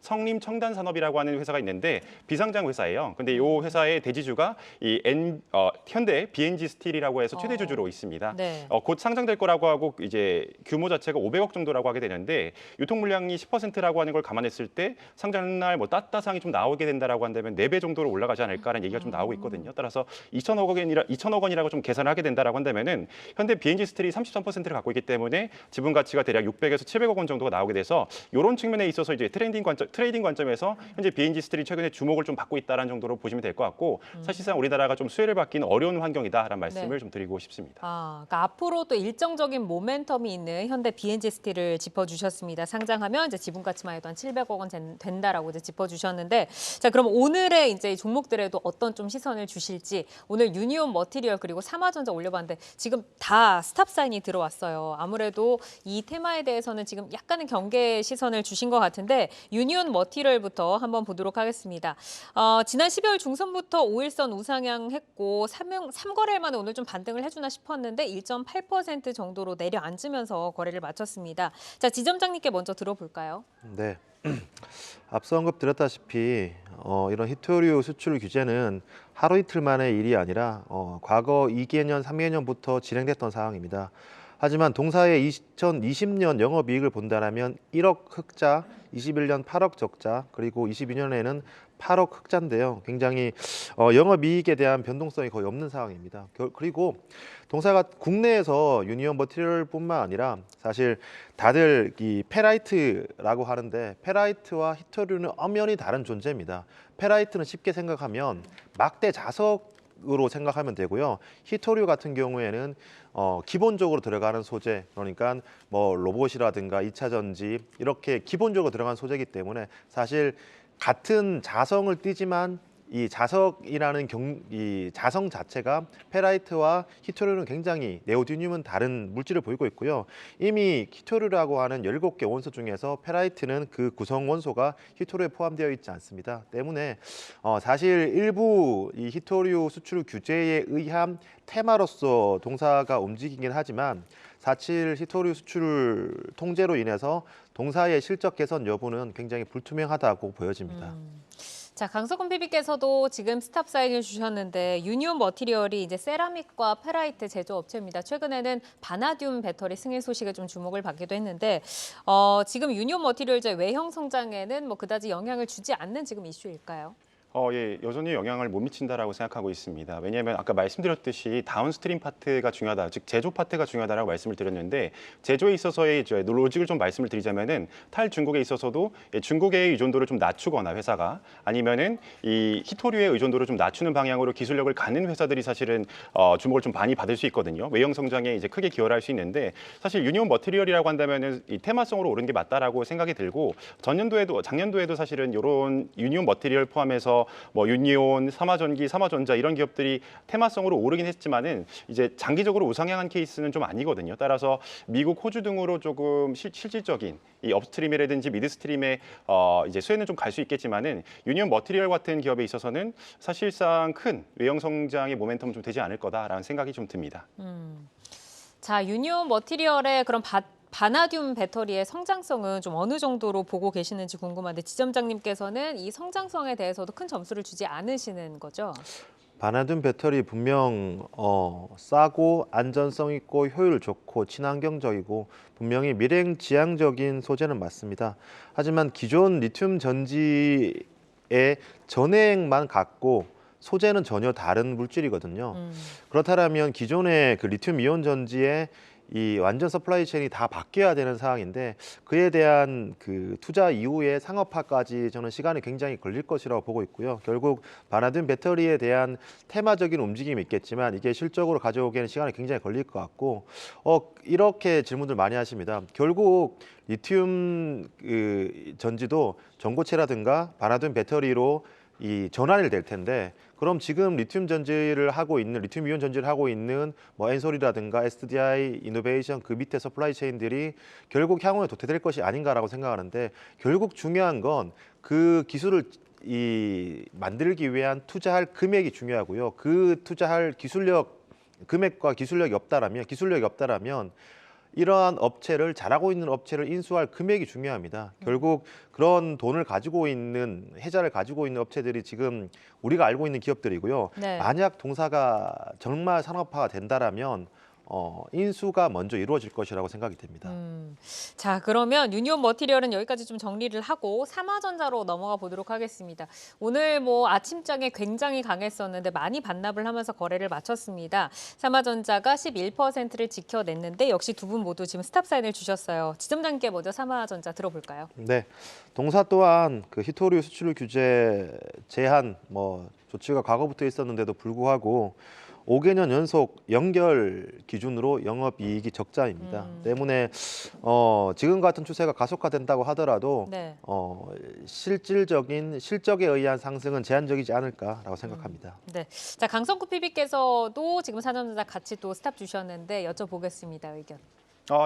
D: 성림 청단 산업이라고 하는 회사가 있는데 비상장 회사예요. 근데 이 회사의 대지주가 현대 BNG 스틸이라고 해서 최대 주주로 있습니다.
A: 네.
D: 곧 상장될 거라고 하고 이제 규모 자체가 500억 정도라고 하게 되는데 유통 물량이 10%라고 하는 걸 감안했을 때 상장날 뭐 따따상이 좀 나오게 된다라고 한다면 4배 정도로 올라가지 않을까라는 얘기가 좀 나오고 있거든요. 따라서 2천억 원이라고 좀 계산을 하게 된다라고 한다면은 현대 BNG 스틸이 33%를 갖고 있기 때문에 지분 가치가 대략 600에서 700억 원 정도가 나오게 돼서 이런 측면에 있어서 이제 트레이딩 관점에서 현재 BNG 스틸이 최근에 주목을 좀 받고 있다라는 정도로 보시면 될 것 같고 사실상 우리나라가 좀 수혜를 받기는 어려운 환경이다라는 말씀을 좀 드리고 싶습니다.
A: 그러니까 앞으로 또 일정적인 모멘텀이 있는 현대 BNG 스틸을 짚어주셨습니다. 상장하면 이제 지분 가치만 해도 한 700억 원 된다라고 이제 짚어주셨는데, 자 그럼 오늘의 이제 종목들에도 어떤 좀 시선을 주실지 오늘 유니온 머티리얼 그리고 삼화전자 올려봤는데 지금 다 스탑 사인이 들어왔어요. 아무래도 이 테마에 대해서는 지금 약간은 경계 시선을 주신 것 같은데 유니온 머티리얼부터 한번 보도록 하겠습니다. 지난 12월 중순부터 5일선 우상향했고 3거래일 만에 오늘 좀 반등을 해주나 싶었는데 1.8% 정도로 내려앉으면서 거래를 마쳤습니다. 자, 지점장님께 먼저 들어볼까요?
C: 네. 앞서 언급드렸다시피 이런 히토류 수출 규제는 하루 이틀 만의 일이 아니라 과거 2개년, 3개년부터 진행됐던 상황입니다. 하지만 동사의 2020년 영업이익을 본다면 1억 흑자, 21년 8억 적자, 그리고 22년에는 8억 흑자인데요. 굉장히 영업이익에 대한 변동성이 거의 없는 상황입니다. 그리고 동사가 국내에서 유니온 머티리얼뿐만 아니라 사실 다들 이 페라이트라고 하는데 페라이트와 히토류는 엄연히 다른 존재입니다. 페라이트는 쉽게 생각하면 막대 자석으로 생각하면 되고요. 히토류 같은 경우에는 기본적으로 들어가는 소재, 그러니까 뭐 로봇이라든가 2차 전지 이렇게 기본적으로 들어가는 소재이기 때문에 사실 같은 자성을 띠지만 이 자석이라는 이 자성 자체가 페라이트와 히토류는 굉장히 네오디뮴은 다른 물질을 보이고 있고요. 이미 히토류라고 하는 17개 원소 중에서 페라이트는 그 구성 원소가 히토류에 포함되어 있지 않습니다. 때문에 사실 일부 이 히토류 수출 규제에 의한 테마로서 동사가 움직이긴 하지만 사실 히토류 수출 통제로 인해서 동사의 실적 개선 여부는 굉장히 불투명하다고 보여집니다.
A: 자, 강석훈 PB께서도 지금 스탑 사인을 주셨는데 유니온 머티리얼이 이제 세라믹과 페라이트 제조업체입니다. 최근에는 바나듐 배터리 승인 소식에 좀 주목을 받기도 했는데 지금 유니온 머티리얼의 외형 성장에는 뭐 그다지 영향을 주지 않는 지금 이슈일까요?
D: 예, 여전히 영향을 못 미친다라고 생각하고 있습니다. 왜냐하면 아까 말씀드렸듯이 다운스트림 파트가 중요하다, 즉 제조 파트가 중요하다라고 말씀을 드렸는데 제조에 있어서의 이제 로직을 좀 말씀을 드리자면은 탈중국에 있어서도 중국의 의존도를 좀 낮추거나 회사가 아니면은 이 히토류의 의존도를 좀 낮추는 방향으로 기술력을 갖는 회사들이 사실은 주목을 좀 많이 받을 수 있거든요. 외형 성장에 이제 크게 기여를 할 수 있는데 사실 유니온 머티리얼이라고 한다면은 이 테마성으로 오른 게 맞다라고 생각이 들고 작년도에도 사실은 이런 유니온 머티리얼 포함해서 뭐 유니온, 삼화전기, 삼화전자 이런 기업들이 테마성으로 오르긴 했지만은 이제 장기적으로 우상향한 케이스는 좀 아니거든요. 따라서 미국, 호주 등으로 조금 실질적인 이 업스트림이라든지 미드스트림의 이제 수혜는 좀 갈 수 있겠지만은 유니온 머티리얼 같은 기업에 있어서는 사실상 큰 외형 성장의 모멘텀은 좀 되지 않을 거다라는 생각이 좀 듭니다.
A: 자, 유니온 머티리얼의 그런 바나듐 배터리의 성장성은 좀 어느 정도로 보고 계시는지 궁금한데 지점장님께서는 이 성장성에 대해서도 큰 점수를 주지 않으시는 거죠?
C: 바나듐 배터리 분명 싸고 안전성 있고 효율 좋고 친환경적이고 분명히 미래지향적인 소재는 맞습니다. 하지만 기존 리튬 전지의 전해액만 갖고 소재는 전혀 다른 물질이거든요. 그렇다면 기존의 그 리튬 이온 전지의 이 완전 서플라이 체인이 다 바뀌어야 되는 상황인데 그에 대한 그 투자 이후에 상업화까지 저는 시간이 굉장히 걸릴 것이라고 보고 있고요. 결국 바나듐 배터리에 대한 테마적인 움직임이 있겠지만 이게 실적으로 가져오기에는 시간이 굉장히 걸릴 것 같고 이렇게 질문들 많이 하십니다. 결국 리튬 전지도 전고체라든가 바나듐 배터리로 이 전환이 될 텐데 그럼 지금 리튬 이온 전지를 하고 있는 뭐 엔솔이라든가 SDI, 이노베이션 그 밑에 서플라이 체인들이 결국 향후에 도태될 것이 아닌가라고 생각하는데 결국 중요한 건 그 기술을 만들기 위한 투자할 금액이 중요하고요. 그 투자할 금액과 기술력이 없다라면 이러한 업체를 잘하고 있는 업체를 인수할 금액이 중요합니다. 결국 그런 돈을 가지고 있는 해자를 가지고 있는 업체들이 지금 우리가 알고 있는 기업들이고요.
A: 네.
C: 만약 동사가 정말 산업화가 된다라면 인수가 먼저 이루어질 것이라고 생각이 됩니다.
A: 자, 그러면 유니온 머티리얼은 여기까지 좀 정리를 하고 삼화전자로 넘어가 보도록 하겠습니다. 오늘 뭐 아침장에 굉장히 강했었는데 많이 반납을 하면서 거래를 마쳤습니다. 삼화전자가 11%를 지켜냈는데 역시 두 분 모두 지금 스탑 사인을 주셨어요. 지점장님께 먼저 삼화전자 들어볼까요?
C: 네, 동사 또한 그 히토류 수출 규제 제한 조치가 과거부터 있었는데도 불구하고 5개년 연속 연결 기준으로 영업이익이 적자입니다. 때문에 지금 같은 추세가 가속화된다고 하더라도
A: 네.
C: 실질적인 실적에 의한 상승은 제한적이지 않을까라고 생각합니다.
A: 네. 자, 강성구 PB께서도 지금 삼화전자 같이 또 스탑 주셨는데 여쭤보겠습니다. 의견.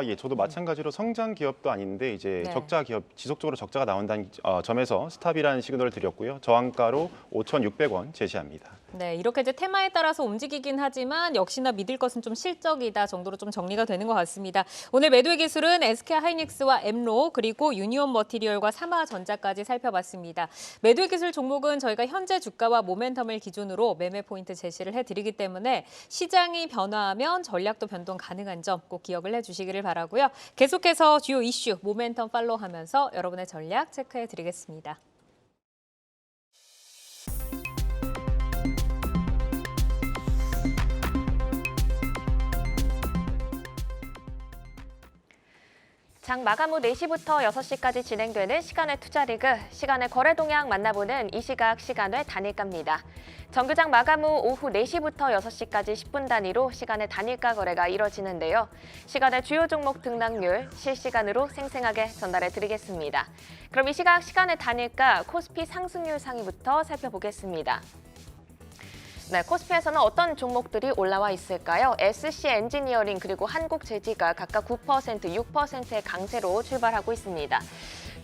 D: 예, 저도 마찬가지로 성장 기업도 아닌데 이제
A: 네.
D: 적자 기업, 지속적으로 적자가 나온다는 점에서 스탑이라는 시그널을 드렸고요. 저항가로 5,600원 제시합니다.
A: 네, 이렇게 이제 테마에 따라서 움직이긴 하지만 역시나 믿을 것은 좀 실적이다 정도로 좀 정리가 되는 것 같습니다. 오늘 매도의 기술은 SK 하이닉스와 엠로 그리고 유니온 머티리얼과 삼화전자까지 살펴봤습니다. 매도의 기술 종목은 저희가 현재 주가와 모멘텀을 기준으로 매매 포인트 제시를 해드리기 때문에 시장이 변화하면 전략도 변동 가능한 점 꼭 기억을 해주시기를 바라고요. 계속해서 주요 이슈 모멘텀 팔로우하면서 여러분의 전략 체크해드리겠습니다.
B: 장 마감 후 4시부터 6시까지 진행되는 시간의 투자 리그, 시간의 거래 동향 만나보는 이 시각 시간의 단일가입니다. 정규장 마감 후 오후 4시부터 6시까지 10분 단위로 시간의 단일가 거래가 이뤄지는데요. 시간의 주요 종목 등락률 실시간으로 생생하게 전달해 드리겠습니다. 그럼 이 시각 시간의 단일가 코스피 상승률 상위부터 살펴보겠습니다. 네, 코스피에서는 어떤 종목들이 올라와 있을까요? SC 엔지니어링 그리고 한국제지가 각각 9%, 6%의 강세로 출발하고 있습니다.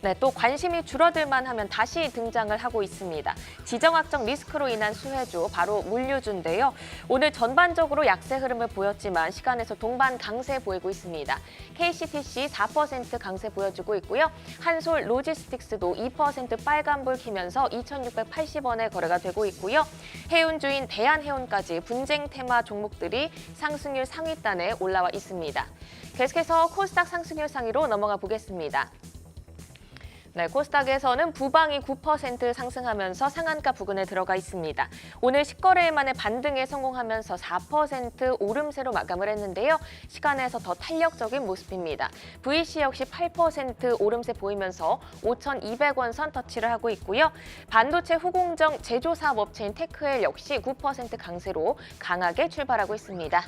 B: 네, 또 관심이 줄어들만 하면 다시 등장을 하고 있습니다. 지정학적 리스크로 인한 수혜주, 바로 물류주인데요. 오늘 전반적으로 약세 흐름을 보였지만 시간에서 동반 강세 보이고 있습니다. KCTC 4% 강세 보여주고 있고요. 한솔 로지스틱스도 2% 빨간불 켜면서 2,680원에 거래가 되고 있고요. 해운주인 대한해운까지 분쟁 테마 종목들이 상승률 상위단에 올라와 있습니다. 계속해서 코스닥 상승률 상위로 넘어가 보겠습니다. 네, 코스닥에서는 부방이 9% 상승하면서 상한가 부근에 들어가 있습니다. 오늘 10거래일 만에 반등에 성공하면서 4% 오름세로 마감을 했는데요. 시간에서 더 탄력적인 모습입니다. VC 역시 8% 오름세 보이면서 5,200원 선 터치를 하고 있고요. 반도체 후공정 제조사업 업체인 테크엘 역시 9% 강세로 강하게 출발하고 있습니다.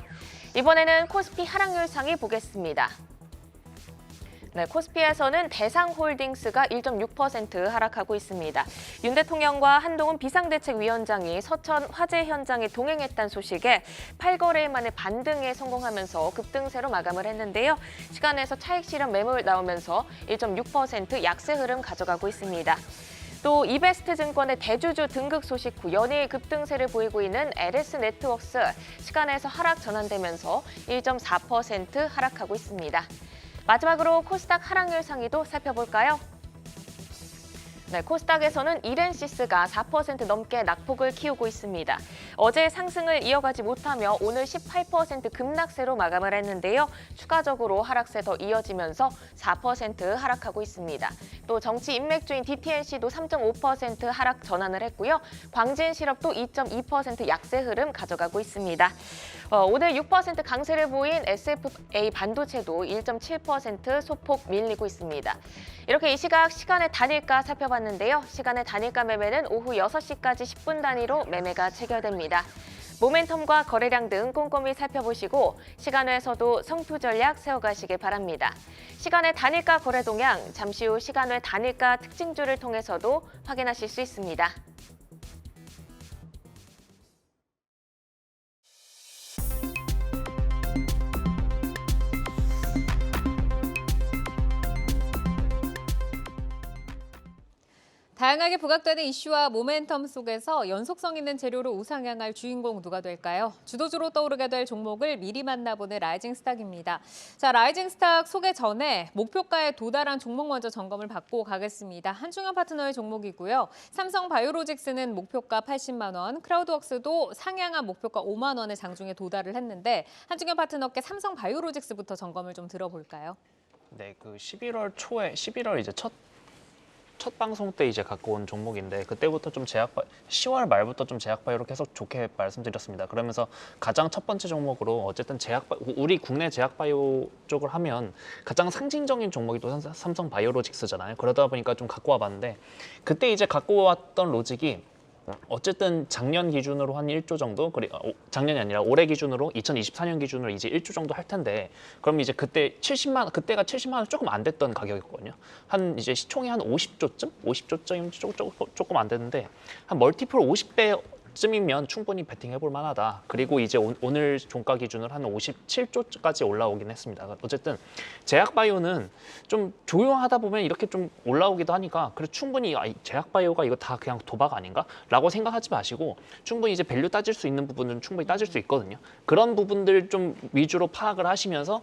B: 이번에는 코스피 하락률 상위 보겠습니다. 네, 코스피에서는 대상홀딩스가 1.6% 하락하고 있습니다. 윤 대통령과 한동훈 비상대책위원장이 서천 화재 현장에 동행했다는 소식에 8거래일 만에 반등에 성공하면서 급등세로 마감을 했는데요. 시간에서 차익 실현 매물 나오면서 1.6% 약세 흐름 가져가고 있습니다. 또 이베스트 증권의 대주주 등극 소식 후 연일 급등세를 보이고 있는 LS 네트워크스 시간에서 하락 전환되면서 1.4% 하락하고 있습니다. 마지막으로 코스닥 하락률 상위도 살펴볼까요? 네, 코스닥에서는 이렌시스가 4% 넘게 낙폭을 키우고 있습니다. 어제 상승을 이어가지 못하며 오늘 18% 급락세로 마감을 했는데요. 추가적으로 하락세 더 이어지면서 4% 하락하고 있습니다. 또 정치 인맥주인 DTNC도 3.5% 하락 전환을 했고요. 광진실업도 2.2% 약세 흐름 가져가고 있습니다. 오늘 6% 강세를 보인 SFA 반도체도 1.7% 소폭 밀리고 있습니다. 이렇게 이 시간의 단일가 살펴봤는데요. 시간의 단일가 매매는 오후 6시까지 10분 단위로 매매가 체결됩니다. 모멘텀과 거래량 등 꼼꼼히 살펴보시고 시간외에서도 성투 전략 세워가시길 바랍니다. 시간의 단일가 거래 동향, 잠시 후 시간외 단일가 특징주를 통해서도 확인하실 수 있습니다.
A: 다양하게 부각되는 이슈와 모멘텀 속에서 연속성 있는 재료로 우상향할 주인공 누가 될까요? 주도주로 떠오르게 될 종목을 미리 만나보는 라이징 스탁입니다. 자, 라이징 스탁 소개 전에 목표가에 도달한 종목 먼저 점검을 받고 가겠습니다. 한중현 파트너의 종목이고요. 삼성 바이오로직스는 목표가 80만 원, 크라우드웍스도 상향한 목표가 5만 원의 장중에 도달을 했는데 한중현 파트너께 삼성 바이오로직스부터 점검을 좀 들어볼까요?
E: 네, 그 11월 이제 첫 방송 때 이제 갖고 온 종목인데 그때부터 좀 10월 말부터 좀 제약바이오로 계속 좋게 말씀드렸습니다. 그러면서 가장 첫 번째 종목으로 어쨌든 우리 국내 제약바이오 쪽을 하면 가장 상징적인 종목이 또 삼성 바이오로직스잖아요. 그러다 보니까 좀 갖고 와봤는데 그때 이제 갖고 왔던 로직이 어쨌든 작년 기준으로 한 1조 정도, 작년이 아니라 올해 기준으로 2024년 기준으로 이제 1조 정도 할 텐데, 그럼 이제 그때가 70만 원 조금 안 됐던 가격이었거든요. 한 이제 시총이 한 50조쯤 조금 안 됐는데 한 멀티플 50배쯤이면 충분히 베팅해볼 만하다. 그리고 이제 오늘 종가 기준으로 한 57조까지 올라오긴 했습니다. 어쨌든 제약바이오는 좀 조용하다 보면 이렇게 좀 올라오기도 하니까 그래서 충분히 제약바이오가 이거 다 그냥 도박 아닌가? 라고 생각하지 마시고 충분히 이제 밸류 따질 수 있는 부분은 충분히 따질 수 있거든요. 그런 부분들 좀 위주로 파악을 하시면서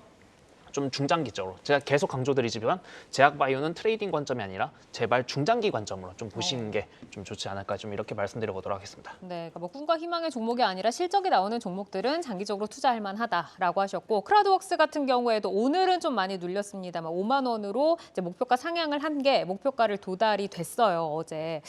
E: 좀 중장기적으로 제가 계속 강조드리지만 제약바이오는 트레이딩 관점이 아니라 제발 중장기 관점으로 좀 보시는 게 좀 좋지 않을까 좀 이렇게 말씀드려보도록 하겠습니다.
A: 네, 그러니까 뭐 꿈과 희망의 종목이 아니라 실적이 나오는 종목들은 장기적으로 투자할 만하다라고 하셨고 크라우드웍스 같은 경우에도 오늘은 좀 많이 눌렸습니다만 5만 원으로 이제 목표가 상향을 한 게 목표가를 도달이 됐어요 어제.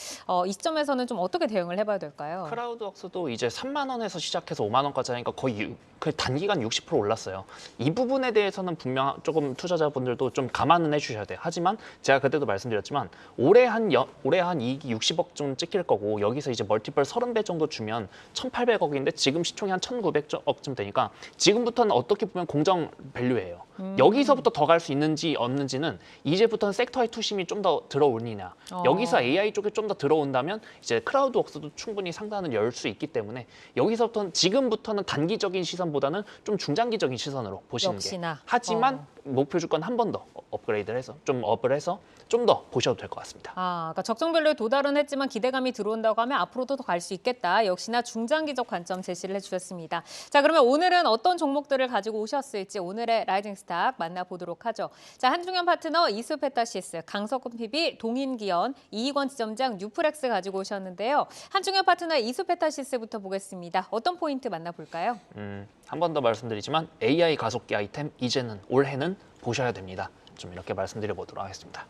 A: 이 시점에서는 좀 어떻게 대응을 해봐야 될까요?
E: 크라우드웍스도 이제 3만 원에서 시작해서 5만 원까지 하니까 거의 그 단기간 60% 올랐어요. 이 부분에 대해서는 분명 조금 투자자분들도 좀 감안은 해주셔야 돼요. 하지만 제가 그때도 말씀드렸지만 올해 한 이익이 60억 좀 찍힐 거고 여기서 이제 멀티플 30배 정도 주면 1,800억인데 지금 시총이 한 1,900억쯤 되니까 지금부터는 어떻게 보면 공정 밸류예요. 여기서부터 더 갈 수 있는지 없는지는 이제부터는 섹터의 투심이 좀 더 들어오느냐. 여기서 AI 쪽에 좀 더 들어온다면 이제 크라우드웍스도 충분히 상단을 열 수 있기 때문에 여기서부터는 지금부터는 단기적인 시선보다는 좀 중장기적인 시선으로 보시는
A: 역시나.
E: 게. 하지만 목표 주권 한 번 더 업그레이드를 해서 좀 업을 해서 좀 더 보셔도 될 것 같습니다.
A: 그러니까 적정밸류에 도달은 했지만 기대감이 들어온다고 하면 앞으로도 더 갈 수 있겠다. 역시나 중장기적 관점 제시를 해주셨습니다. 자, 그러면 오늘은 어떤 종목들을 가지고 오셨을지 오늘의 라이징 스탁 만나보도록 하죠. 자, 한중현 파트너 이수페타시스, 강석훈 PB, 동인기원, 이익원 지점장 뉴프렉스 가지고 오셨는데요. 한중현 파트너 이수페타시스부터 보겠습니다. 어떤 포인트 만나볼까요?
E: 한 번 더 말씀드리지만 AI 가속기 아이템 이제는 올해는 보셔야 됩니다. 좀 이렇게 말씀드려보도록 하겠습니다.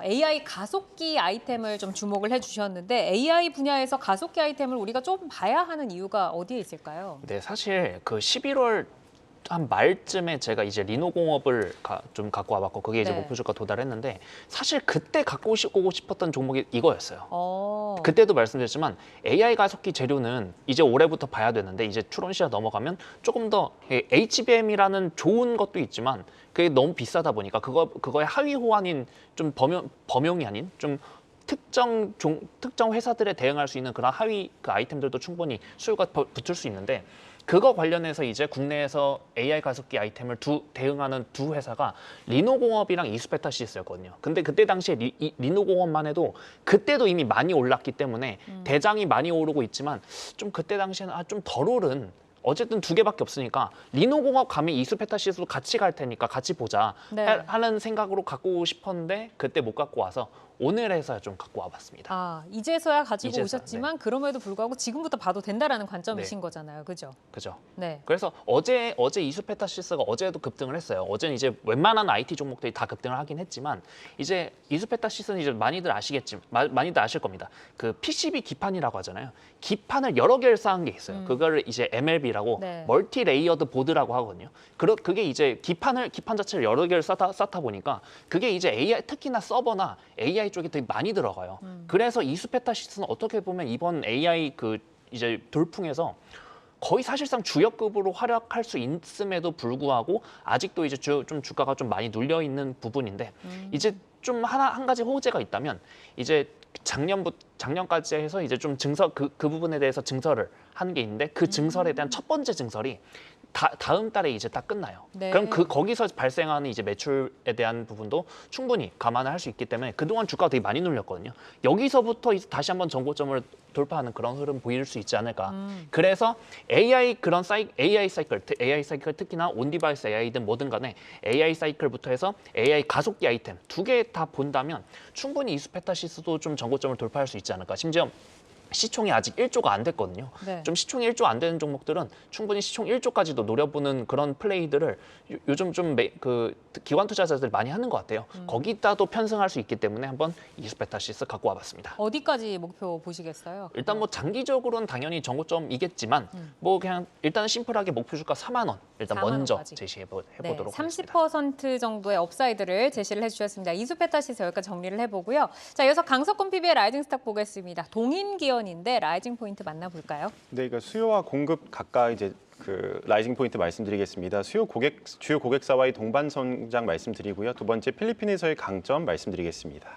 A: AI 가속기 아이템을 좀 주목을 해주셨는데 AI 분야에서 가속기 아이템을 우리가 좀 봐야 하는 이유가 어디에 있을까요?
E: 네, 사실 그 11월 한 말쯤에 제가 이제 리노공업을 좀 갖고 와봤고 그게 이제
A: 네.
E: 목표 주가 도달했는데 사실 그때 갖고 오고 싶었던 종목이 이거였어요.
A: 그
E: 그때도 말씀드렸지만 AI 가속기 재료는 이제 올해부터 봐야 되는데 이제 추론 시작 넘어가면 조금 더 HBM이라는 좋은 것도 있지만 그게 너무 비싸다 보니까 그거의 하위 호환인 좀 범용이 아닌 좀 특정 회사들에 대응할 수 있는 그런 하위 그 아이템들도 충분히 수요가 붙을 수 있는데 그거 관련해서 이제 국내에서 AI 가속기 아이템을 대응하는 두 회사가 리노공업이랑 이수페타시스였거든요. 근데 그때 당시에 리노공업만 해도 그때도 이미 많이 올랐기 때문에 대장이 많이 오르고 있지만 좀 그때 당시에는 좀 덜 오른 어쨌든 두 개밖에 없으니까 리노공업 가면 이수페타시스도 같이 갈 테니까 같이 보자
A: 네.
E: 하는 생각으로 갖고 싶었는데 그때 못 갖고 와서 오늘에서야 좀 갖고 와봤습니다.
A: 이제서야 가지고
E: 이제서야,
A: 오셨지만 그럼에도 불구하고 지금부터 봐도 된다라는 관점이신
E: 네.
A: 거잖아요, 그죠?
E: 그죠?
A: 네.
E: 그래서 어제 이수페타시스가 어제도 급등을 했어요. 어제는 이제 웬만한 IT 종목들이 다 급등을 하긴 했지만 이제 이수페타시스는 이제 많이들 아실 겁니다. 그 PCB 기판이라고 하잖아요. 기판을 여러 개를 쌓은 게 있어요. 그거를 이제 MLB라고
A: 네.
E: 멀티 레이어드 보드라고 하거든요. 그게 이제 기판 자체를 여러 개를 쌓다 보니까 그게 이제 AI 특히나 서버나 AI 쪽에 되게 많이 들어가요. 그래서 이수페타시스는 어떻게 보면 이번 AI 그 이제 돌풍에서 거의 사실상 주역급으로 활약할 수 있음에도 불구하고 아직도 이제 좀 주가가 좀 많이 눌려 있는 부분인데 이제 좀 한 가지 호재가 있다면 이제 작년까지 해서 이제 좀 그 부분에 대해서 증설을 한 게 있는데 그 증설에 대한 첫 번째 증설이 다음 달에 이제 딱 끝나요.
A: 네.
E: 그럼 거기서 발생하는 이제 매출에 대한 부분도 충분히 감안을 할 수 있기 때문에 그동안 주가가 되게 많이 눌렸거든요. 여기서부터 이제 다시 한번 전고점을 돌파하는 그런 흐름 보일 수 있지 않을까. 그래서 AI 사이클 특히나 온디바이스 AI든 뭐든 간에 AI 사이클부터 해서 AI 가속기 아이템 두 개 다 본다면 충분히 이수페타시스도 좀 전고점을 돌파할 수 있지 않을까. 심지어 시총이 아직 1조가 안 됐거든요.
A: 네.
E: 좀 시총이 1조 안 되는 종목들은 충분히 시총 1조까지도 노려보는 그런 플레이들을 요즘 좀 기관 투자자들 많이 하는 것 같아요. 거기다도 편승할 수 있기 때문에 한번 이수페타시스 갖고 와봤습니다.
A: 어디까지 목표 보시겠어요?
E: 일단 뭐 장기적으로는 당연히 전고점이겠지만 뭐 그냥 일단 심플하게 목표 주가 4만 원 일단
A: 4만
E: 먼저
A: 원까지.
E: 제시해보도록
A: 네,
E: 하겠습니다.
A: 30% 정도의 업사이드를 제시를 해주셨습니다. 이수페타시스 여기까지 정리를 해보고요. 자, 이어서 강석권 PB의 라이징 스탁 보겠습니다. 동인기원인데 라이징 포인트 만나볼까요?
D: 네, 그러니까 수요와 공급 각각 이제 그 라이징 포인트 말씀드리겠습니다. 주요 고객사와의 동반 성장 말씀드리고요. 두 번째 필리핀에서의 강점 말씀드리겠습니다.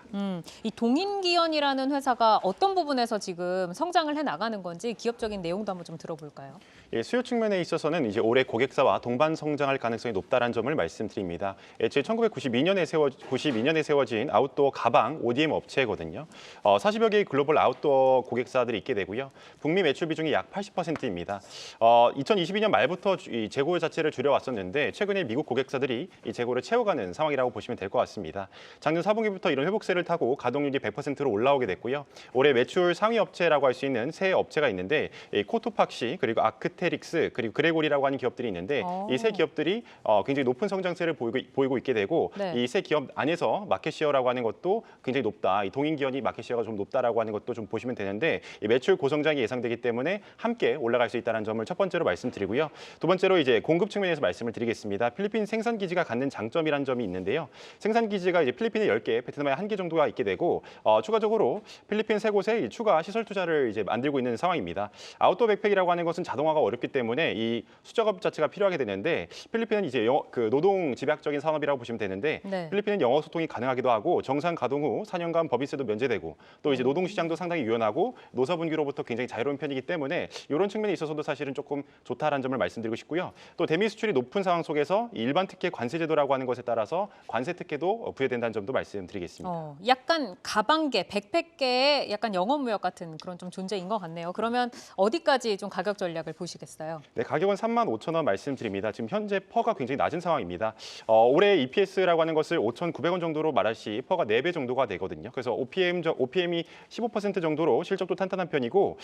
A: 이 동인기원이라는 회사가 어떤 부분에서 지금 성장을 해 나가는 건지 기업적인 내용도 한번 좀 들어볼까요?
D: 예, 수요 측면에 있어서는 이제 올해 고객사와 동반 성장할 가능성이 높다라는 점을 말씀드립니다. 애초에 1992년에 세워진 아웃도어 가방 ODM 업체거든요. 40여 개의 글로벌 아웃도어 고객사들이 있게 되고요. 북미 매출 비중이 약 80%입니다. 2022년 말부터 이 재고 자체를 줄여왔었는데 최근에 미국 고객사들이 이 재고를 채워가는 상황이라고 보시면 될 것 같습니다. 작년 4분기부터 이런 회복세를 타고 가동률이 100%로 올라오게 됐고요. 올해 매출 상위 업체라고 할 수 있는 세 업체가 있는데 코토팍시 그리고 아크테릭스 그리고 그레고리라고 하는 기업들이 있는데 이 세 기업들이 굉장히 높은 성장세를 보이고 있게 되고
A: 네.
D: 이 세 기업 안에서 마켓시어라고 하는 것도 굉장히 높다. 이 동인기원이 마켓시어가 좀 높다라고 하는 것도 좀 보시면 되는데 이 매출 고성장이 예상되기 때문에 함께 올라갈 수 있다는 점을 첫 번째로 말씀드리고요. 두 번째로 이제 공급 측면에서 말씀을 드리겠습니다. 필리핀 생산 기지가 갖는 장점이라는 점이 있는데요. 생산 기지가 이제 필리핀에 10개, 베트남에 1개 정도가 있게 되고 추가적으로 필리핀 세 곳에 추가 시설 투자를 이제 만들고 있는 상황입니다. 아웃도어 백팩이라고 하는 것은 자동화가 어렵기 때문에 이 수작업 자체가 필요하게 되는데 필리핀은 이제 노동 집약적인 산업이라고 보시면 되는데
A: 네.
D: 필리핀은 영어 소통이 가능하기도 하고 정상 가동 후 4년간 법인세도 면제되고 또 이제 노동 시장도 상당히 유연하고 노사 분규로부터 굉장히 자유로운 편이기 때문에 이런 측면에 있어서도 사실은 조금 좋다라는 점을 말씀드리고 싶고요. 또 대미 수출이 높은 상황 속에서 일반 특혜 관세 제도라고 하는 것에 따라서 관세 특혜도 부여된다는 점도 말씀드리겠습니다.
A: 약간 가방계, 백팩계의 약간 영어무역 같은 그런 좀 존재인 것 같네요. 그러면 어디까지 좀 가격 전략을 보시겠어요?
D: 네, 가격은 35,000원 말씀드립니다. 지금 현재 퍼가 굉장히 낮은 상황입니다. 올해 EPS라고 하는 것을 5,900원 정도로 말할 시 퍼가 4배 정도가 되거든요. 그래서 OPM이 15% 정도로 실적도 탄탄한 편이고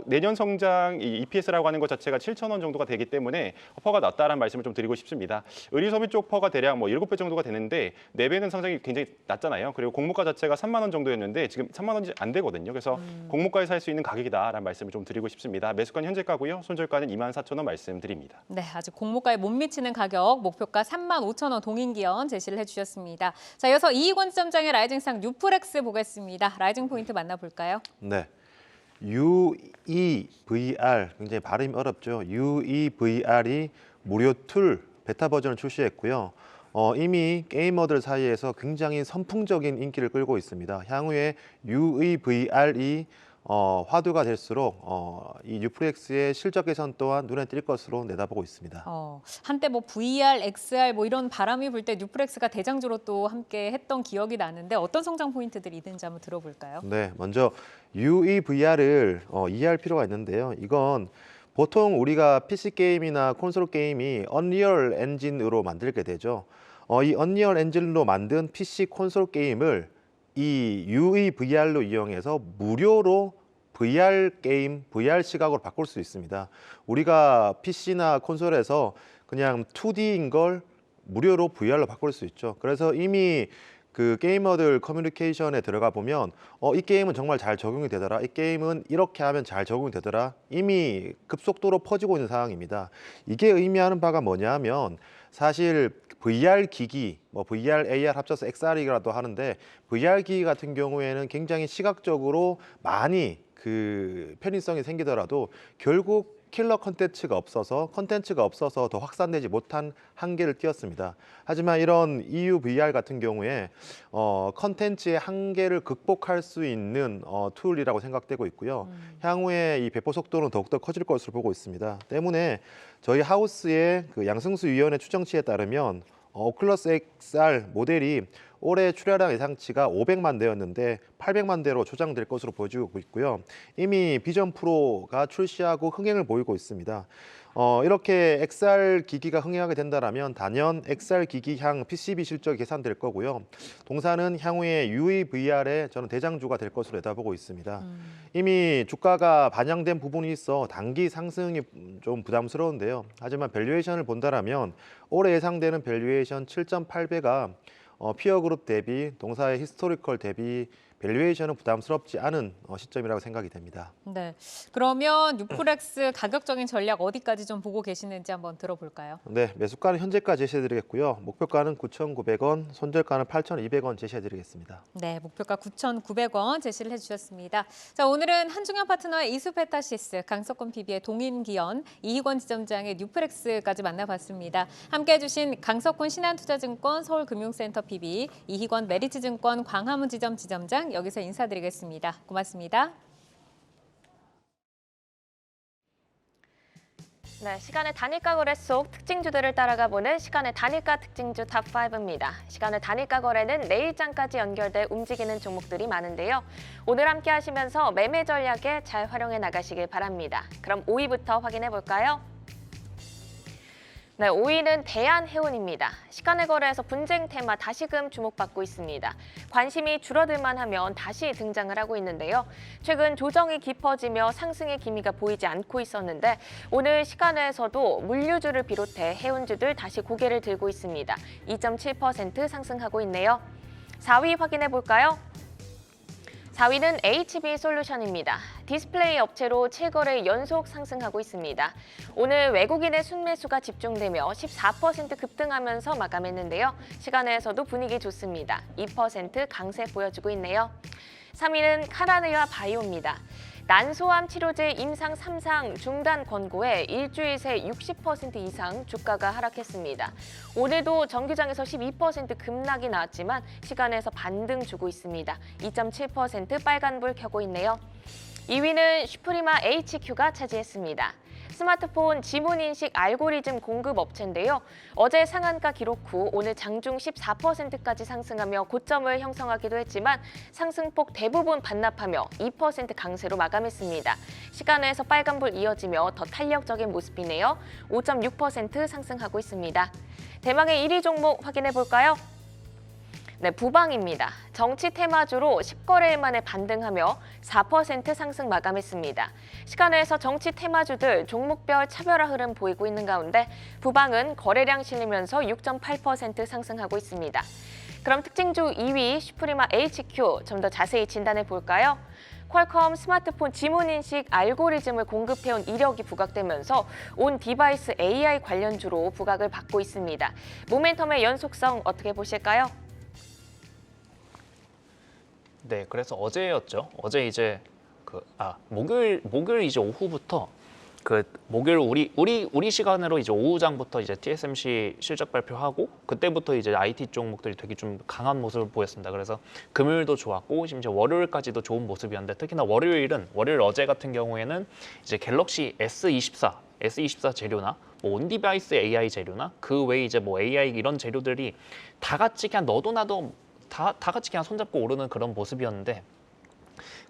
D: 내년 성장 이 EPS라고 하는 것 자체가 7,000원 정도가 되기 때문에 퍼가 낮다라는 말씀을 좀 드리고 싶습니다. 의류소비 쪽 퍼가 대략 뭐 7배 정도가 되는데 4배는 상당히 굉장히 낮잖아요. 그리고 공모가 자체가 3만 원 정도였는데 지금 3만 원이 안 되거든요. 그래서 공모가에 살 수 있는 가격이다라는 말씀을 좀 드리고 싶습니다. 매수가는 현재가고요. 손절가는 24,000원 말씀드립니다.
A: 네, 아직 공모가에 못 미치는 가격, 목표가 35,000원 동인기원 제시를 해주셨습니다. 자, 이어서 이희권 지점장의 라이징상 뉴프렉스 보겠습니다. 라이징 포인트 만나볼까요?
C: 네. UEVR 굉장히 발음이 어렵죠. UEVR이 무료 툴 베타 버전을 출시했고요. 이미 게이머들 사이에서 굉장히 선풍적인 인기를 끌고 있습니다. 향후에 UEVR이 화두가 될수록 이 뉴프렉스의 실적 개선 또한 눈에 띌 것으로 내다보고 있습니다.
A: 한때 뭐 VR, XR 뭐 이런 바람이 불 때 뉴프렉스가 대장주로 또 함께 했던 기억이 나는데 어떤 성장 포인트들이 있는지 한번 들어볼까요?
C: 네, 먼저 UEVR을 이해할 필요가 있는데요. 이건 보통 우리가 PC 게임이나 콘솔 게임이 언리얼 엔진으로 만들게 되죠. 이 언리얼 엔진으로 만든 PC 콘솔 게임을 이 UEVR로 이용해서 무료로 VR 게임, VR 시각으로 바꿀 수 있습니다. 우리가 PC나 콘솔에서 그냥 2D인 걸 무료로 VR로 바꿀 수 있죠. 그래서 이미 그 게이머들 커뮤니케이션에 들어가 보면 이 게임은 정말 잘 적용이 되더라. 이 게임은 이렇게 하면 잘 적용이 되더라. 이미 급속도로 퍼지고 있는 상황입니다. 이게 의미하는 바가 뭐냐면 사실 VR 기기, 뭐 VR, AR 합쳐서 XR이라도 하는데 VR 기기 같은 경우에는 굉장히 시각적으로 많이 그 편의성이 생기더라도 결국 킬러 컨텐츠가 없어서 더 확산되지 못한 한계를 띄었습니다. 하지만 이런 EUVR 같은 경우에 컨텐츠의 한계를 극복할 수 있는 툴이라고 생각되고 있고요. 향후에 이 배포 속도는 더욱더 커질 것으로 보고 있습니다. 때문에 저희 하우스의 그 양승수 위원의 추정치에 따르면 오클러스 XR 모델이 올해 출하량 예상치가 500만 대였는데 800만 대로 조정될 것으로 보여지고 있고요. 이미 비전 프로가 출시하고 흥행을 보이고 있습니다. 이렇게 XR 기기가 흥행하게 된다면 단연 XR 기기향 PCB 실적이 개선될 거고요. 동사는 향후에 UEVR의 저는 대장주가 될 것으로 내다보고 있습니다. 이미 주가가 반영된 부분이 있어 단기 상승이 좀 부담스러운데요. 하지만 밸류에이션을 본다라면 올해 예상되는 밸류에이션 7.8배가 피어 그룹 대비 동사의 히스토리컬 대비 밸류에이션은 부담스럽지 않은 시점이라고 생각이 됩니다.
A: 네, 그러면 뉴프렉스 가격적인 전략 어디까지 좀 보고 계시는지 한번 들어볼까요?
C: 네, 매수가는 현재까지 제시해드리겠고요. 목표가는 9,900원, 손절가는 8,200원 제시해드리겠습니다.
A: 네, 목표가 9,900원 제시를 해주셨습니다. 자, 오늘은 한중현 파트너의 이수페타시스, 강석권 PB의 동인기연, 이희권 지점장의 뉴프렉스까지 만나봤습니다. 함께해주신 강석권 신한투자증권 서울금융센터 PB, 이희권 메리츠증권 광화문 지점 지점장 여기서 인사드리겠습니다. 고맙습니다.
B: 네, 시간의 단일가 거래 속 특징주들을 따라가 보는 시간의 단일가 특징주 탑5입니다. 시간의 단일가 거래는 내일장까지 연결돼 움직이는 종목들이 많은데요. 오늘 함께 하시면서 매매 전략에 잘 활용해 나가시길 바랍니다. 그럼 5위부터 확인해 볼까요? 네, 5위는 대한해운입니다. 시간의 거래에서 분쟁 테마 다시금 주목받고 있습니다. 관심이 줄어들만 하면 다시 등장을 하고 있는데요. 최근 조정이 깊어지며 상승의 기미가 보이지 않고 있었는데 오늘 시간에서도 물류주를 비롯해 해운주들 다시 고개를 들고 있습니다. 2.7% 상승하고 있네요. 4위 확인해 볼까요? 4위는 HB솔루션입니다. 디스플레이 업체로 7거래 연속 상승하고 있습니다. 오늘 외국인의 순매수가 집중되며 14% 급등하면서 마감했는데요. 시간에서도 분위기 좋습니다. 2% 강세 보여주고 있네요. 3위는 카라네아 바이오입니다. 난소암 치료제 임상 3상 중단 권고에 일주일 새 60% 이상 주가가 하락했습니다. 오늘도 정규장에서 12% 급락이 나왔지만 시간에서 반등 주고 있습니다. 2.7% 빨간불 켜고 있네요. 2위는 슈프리마 HQ가 차지했습니다. 스마트폰 지문인식 알고리즘 공급 업체인데요. 어제 상한가 기록 후 오늘 장중 14%까지 상승하며 고점을 형성하기도 했지만 상승폭 대부분 반납하며 2% 강세로 마감했습니다. 시간에서 빨간불 이어지며 더 탄력적인 모습이네요. 5.6% 상승하고 있습니다. 대망의 1위 종목 확인해 볼까요? 네, 부방입니다. 정치 테마주로 10거래일 만에 반등하며 4% 상승 마감했습니다. 시간외에서 정치 테마주들 종목별 차별화 흐름 보이고 있는 가운데 부방은 거래량 실리면서 6.8% 상승하고 있습니다. 그럼 특징주 2위 슈프리마 HQ 좀 더 자세히 진단해 볼까요? 퀄컴 스마트폰 지문인식 알고리즘을 공급해온 이력이 부각되면서 온 디바이스 AI 관련주로 부각을 받고 있습니다. 모멘텀의 연속성 어떻게 보실까요?
E: 네, 그래서 어제였죠. 어제 이제 목요일 이제 오후부터 목요일 우리 시간으로 이제 오후장부터 이제 TSMC 실적 발표하고 그때부터 이제 IT 종목들이 되게 좀 강한 모습을 보였습니다. 그래서 금요일도 좋았고 심지어 월요일까지도 좋은 모습이었는데 특히나 월요일 어제 같은 경우에는 이제 갤럭시 S24 재료나 뭐 온디바이스 AI 재료나 그 외에 이제 뭐 AI 이런 재료들이 다 같이 그냥 너도 나도 다 같이 그냥 손잡고 오르는 그런 모습이었는데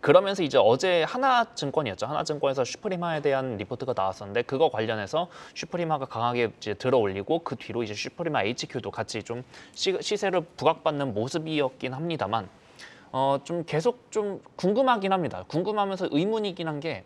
E: 그러면서 이제 어제 하나증권이었죠. 하나증권에서 슈프리마에 대한 리포트가 나왔었는데 그거 관련해서 슈프리마가 강하게 이제 들어 올리고 그 뒤로 이제 슈프리마 HQ도 같이 좀 시세를 부각받는 모습이었긴 합니다만 좀 계속 좀 궁금하긴 합니다. 궁금하면서 의문이긴 한 게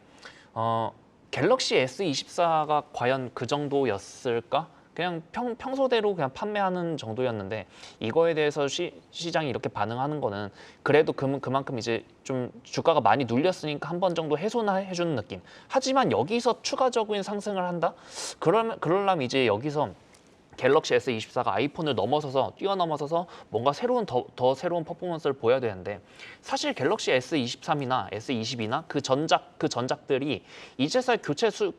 E: 갤럭시 S24가 과연 그 정도였을까? 그냥 평소대로 그냥 판매하는 정도였는데 이거에 대해서 시장이 이렇게 반응하는 거는 그래도 그만큼 이제 좀 주가가 많이 눌렸으니까 한 번 정도 해소해주는 느낌. 하지만 여기서 추가적인 상승을 한다? 그러려면 이제 여기서 갤럭시 S24가 아이폰을 뛰어넘어서서 뭔가 더 새로운 퍼포먼스를 보여야 되는데 사실 갤럭시 S23이나 S22나 그 전작들이 이제서야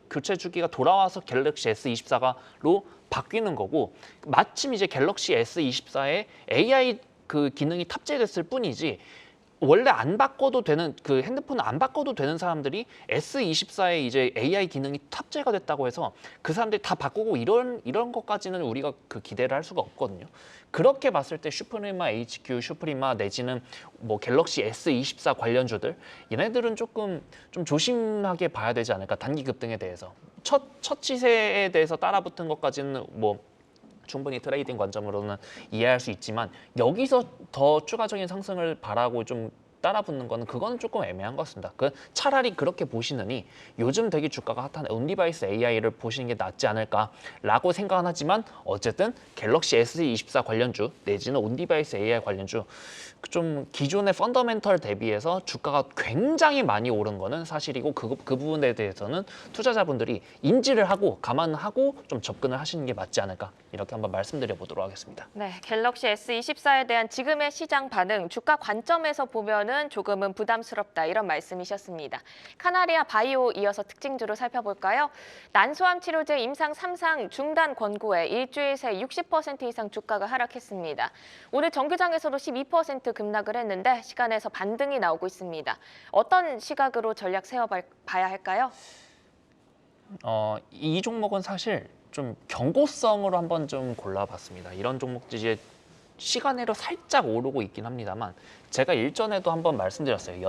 E: 교체 주기가 돌아와서 갤럭시 S24로 바뀌는 거고 마침 이제 갤럭시 S24에 AI 그 기능이 탑재됐을 뿐이지 원래 안 바꿔도 되는 그 핸드폰을 안 바꿔도 되는 사람들이 S24에 이제 AI 기능이 탑재가 됐다고 해서 그 사람들이 다 바꾸고 이런 것까지는 우리가 그 기대를 할 수가 없거든요. 그렇게 봤을 때 슈프리마 HQ, 슈프리마 내지는 뭐 갤럭시 S24 관련주들 얘네들은 조금 좀 조심하게 봐야 되지 않을까 단기 급등에 대해서 첫 시세에 대해서 따라붙은 것까지는 뭐 충분히 트레이딩 관점으로는 이해할 수 있지만 여기서 더 추가적인 상승을 바라고 좀 따라붙는 거는 그거는 조금 애매한 것 같습니다. 차라리 그렇게 보시느니 요즘 되게 주가가 핫한 온디바이스 AI를 보시는 게 낫지 않을까라고 생각은 하지만 어쨌든 갤럭시 S24 관련주 내지는 온디바이스 AI 관련주 좀 기존의 펀더멘털 대비해서 주가가 굉장히 많이 오른 거는 사실이고 그 부분에 대해서는 투자자분들이 인지를 하고 감안하고 좀 접근을 하시는 게 맞지 않을까 이렇게 한번 말씀드려 보도록 하겠습니다.
B: 네, 갤럭시 S24에 대한 지금의 시장 반응, 주가 관점에서 보면은 조금은 부담스럽다 이런 말씀이셨습니다. 카나리아 바이오 이어서 특징주로 살펴볼까요? 난소암 치료제 임상 3상 중단 권고에 일주일 새 60% 이상 주가가 하락했습니다. 오늘 정규장에서도 12% 급락을 했는데 시간에서 반등이 나오고 있습니다. 어떤 시각으로 전략 세워봐야 할까요?
E: 이 종목은 사실 좀 경고성으로 한번 좀 골라봤습니다. 이런 종목들이 이제 시간으로 살짝 오르고 있긴 합니다만 제가 일전에도 한번 말씀드렸어요.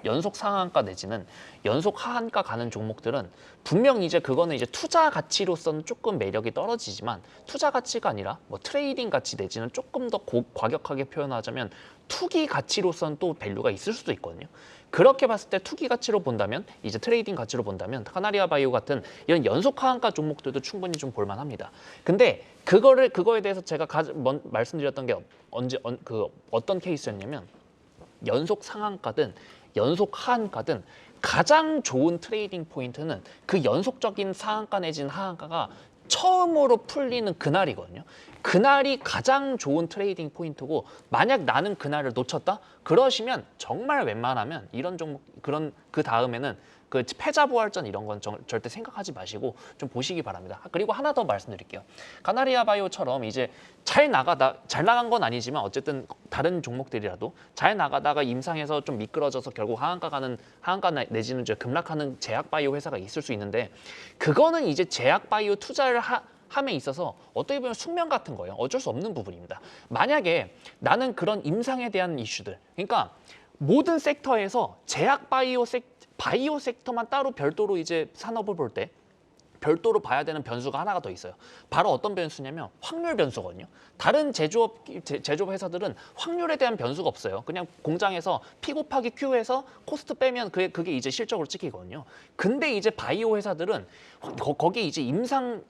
E: 연속 상한가 내지는 연속 하한가 가는 종목들은 분명 이제 그거는 이제 투자 가치로서는 조금 매력이 떨어지지만 투자 가치가 아니라 뭐 트레이딩 가치 내지는 조금 더 과격하게 표현하자면 투기 가치로서는 또 밸류가 있을 수도 있거든요. 그렇게 봤을 때 투기 가치로 본다면 이제 트레이딩 가치로 본다면 카나리아 바이오 같은 이런 연속 하한가 종목들도 충분히 좀 볼만합니다. 근데 그거에 대해서 제가 말씀드렸던 게 어떤 케이스였냐면 연속 상한가든 연속 하한가든 가장 좋은 트레이딩 포인트는 그 연속적인 상한가 내지는 하한가가 처음으로 풀리는 그날이거든요. 그날이 가장 좋은 트레이딩 포인트고 만약 나는 그날을 놓쳤다? 그러시면 정말 웬만하면 이런 종목 그 다음에는 그 패자부활전 이런 건 절대 생각하지 마시고 좀 보시기 바랍니다. 그리고 하나 더 말씀드릴게요. 카나리아 바이오처럼 이제 잘 나간 건 아니지만 어쨌든 다른 종목들이라도 잘 나가다가 임상에서 좀 미끄러져서 결국 하한가 내지는 이제 급락하는 제약 바이오 회사가 있을 수 있는데 그거는 이제 제약 바이오 투자를 함에 있어서 어떻게 보면 숙명 같은 거예요. 어쩔 수 없는 부분입니다. 만약에 나는 그런 임상에 대한 이슈들, 그러니까 모든 섹터에서 제약 바이오 섹터만 따로 별도로 이제 산업을 볼 때 별도로 봐야 되는 변수가 하나가 더 있어요. 바로 어떤 변수냐면 확률 변수거든요. 다른 제조업 회사들은 확률에 대한 변수가 없어요. 그냥 공장에서 P 곱하기 Q해서 코스트 빼면 그게 이제 실적으로 찍히거든요. 근데 이제 바이오 회사들은 거기에 이제 임상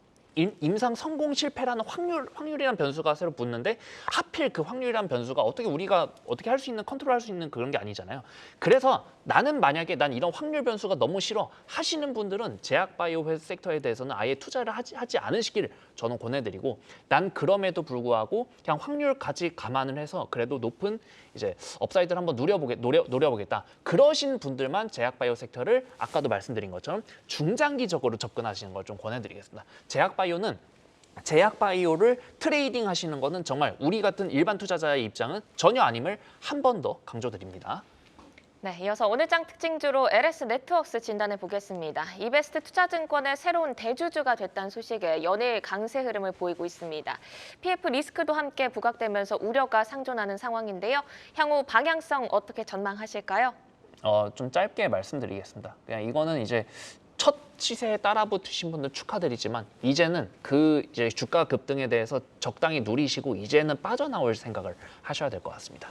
E: 성공 실패라는 확률이라는 변수가 새로 붙는데 하필 그 확률이라는 변수가 우리가 어떻게 할 수 있는 컨트롤할 수 있는 그런 게 아니잖아요. 그래서 나는 만약에 난 이런 확률 변수가 너무 싫어 하시는 분들은 제약 바이오 섹터에 대해서는 아예 투자를 하지 않으시기를 저는 권해드리고, 난 그럼에도 불구하고 그냥 확률까지 감안을 해서 그래도 높은 이제 업사이드를 한번 노려보겠다. 그러신 분들만 제약 바이오 섹터를 아까도 말씀드린 것처럼 중장기적으로 접근하시는 걸 좀 권해드리겠습니다. 제약 바이오를 트레이딩 하시는 거는 정말 우리 같은 일반 투자자의 입장은 전혀 아님을 한 번 더 강조드립니다.
B: 네, 이어서 오늘 장 특징주로 LS 네트워크스 진단해 보겠습니다. 이베스트 투자증권의 새로운 대주주가 됐다는 소식에 연일 강세 흐름을 보이고 있습니다. PF 리스크도 함께 부각되면서 우려가 상존하는 상황인데요. 향후 방향성 어떻게 전망하실까요?
E: 좀 짧게 말씀드리겠습니다. 그냥 이거는 이제 첫 시세에 따라붙으신 분들 축하드리지만 이제는 이제 주가 급등에 대해서 적당히 누리시고 이제는 빠져나올 생각을 하셔야 될 것 같습니다.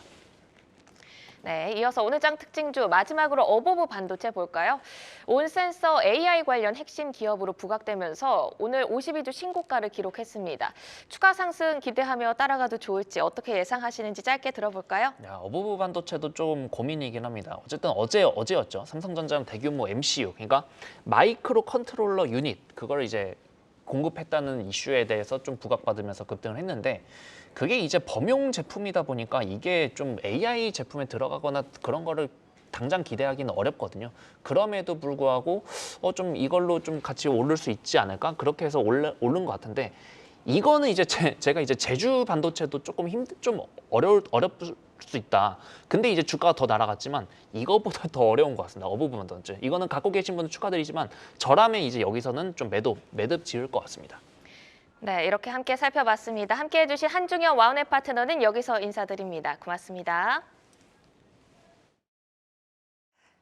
B: 네, 이어서 오늘 장 특징주 마지막으로 어보브 반도체 볼까요? 온센서 AI 관련 핵심 기업으로 부각되면서 오늘 52주 신고가를 기록했습니다. 추가 상승 기대하며 따라가도 좋을지 어떻게 예상하시는지 짧게 들어볼까요?
E: 어보브 반도체도 좀 고민이긴 합니다. 어쨌든 어제였죠. 삼성전자는 대규모 MCU, 그러니까 마이크로 컨트롤러 유닛, 그걸 이제 공급했다는 이슈에 대해서 좀 부각받으면서 급등을 했는데, 그게 이제 범용 제품이다 보니까 이게 좀 AI 제품에 들어가거나 그런 거를 당장 기대하기는 어렵거든요. 그럼에도 불구하고 좀 이걸로 좀 같이 오를 수 있지 않을까? 그렇게 해서 오른 것 같은데, 이거는 이제 제가 이제 제주 반도체도 조금 좀 어려울 수 있다. 근데 이제 주가가 더 날아갔지만 이거보다 더 어려운 것 같습니다. 어부브 반도체. 이거는 갖고 계신 분들 축하드리지만 저라면 이제 여기서는 좀 매듭 지을 것 같습니다.
B: 네, 이렇게 함께 살펴봤습니다. 함께해 주신 한중현 와운의 파트너는 여기서 인사드립니다. 고맙습니다.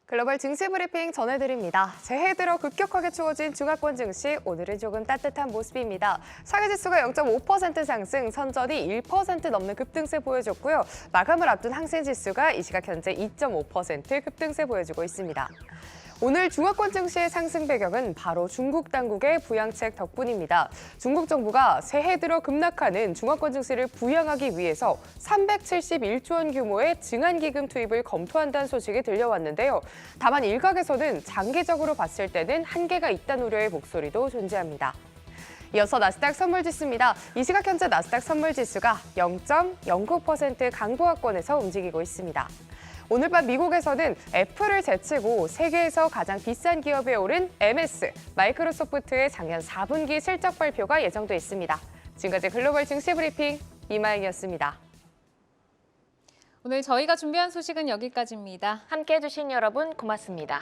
F: 글로벌 증시 브리핑 전해드립니다. 새해 들어 급격하게 추워진 중화권 증시, 오늘은 조금 따뜻한 모습입니다. 상해지수가 0.5% 상승, 선전이 1% 넘는 급등세 보여줬고요. 마감을 앞둔 항생지수가 이 시각 현재 2.5% 급등세 보여주고 있습니다. 오늘 중화권 증시의 상승 배경은 바로 중국 당국의 부양책 덕분입니다. 중국 정부가 새해 들어 급락하는 중화권 증시를 부양하기 위해서 371조 원 규모의 증안기금 투입을 검토한다는 소식이 들려왔는데요. 다만 일각에서는 장기적으로 봤을 때는 한계가 있다는 우려의 목소리도 존재합니다. 이어서 나스닥 선물지수입니다. 이 시각 현재 나스닥 선물지수가 0.09% 강보합권에서 움직이고 있습니다. 오늘 밤 미국에서는 애플을 제치고 세계에서 가장 비싼 기업에 오른 MS, 마이크로소프트의 작년 4분기 실적 발표가 예정돼 있습니다. 지금까지 글로벌 증시 브리핑 이마영이었습니다.
A: 오늘 저희가 준비한 소식은 여기까지입니다.
B: 함께해 주신 여러분 고맙습니다.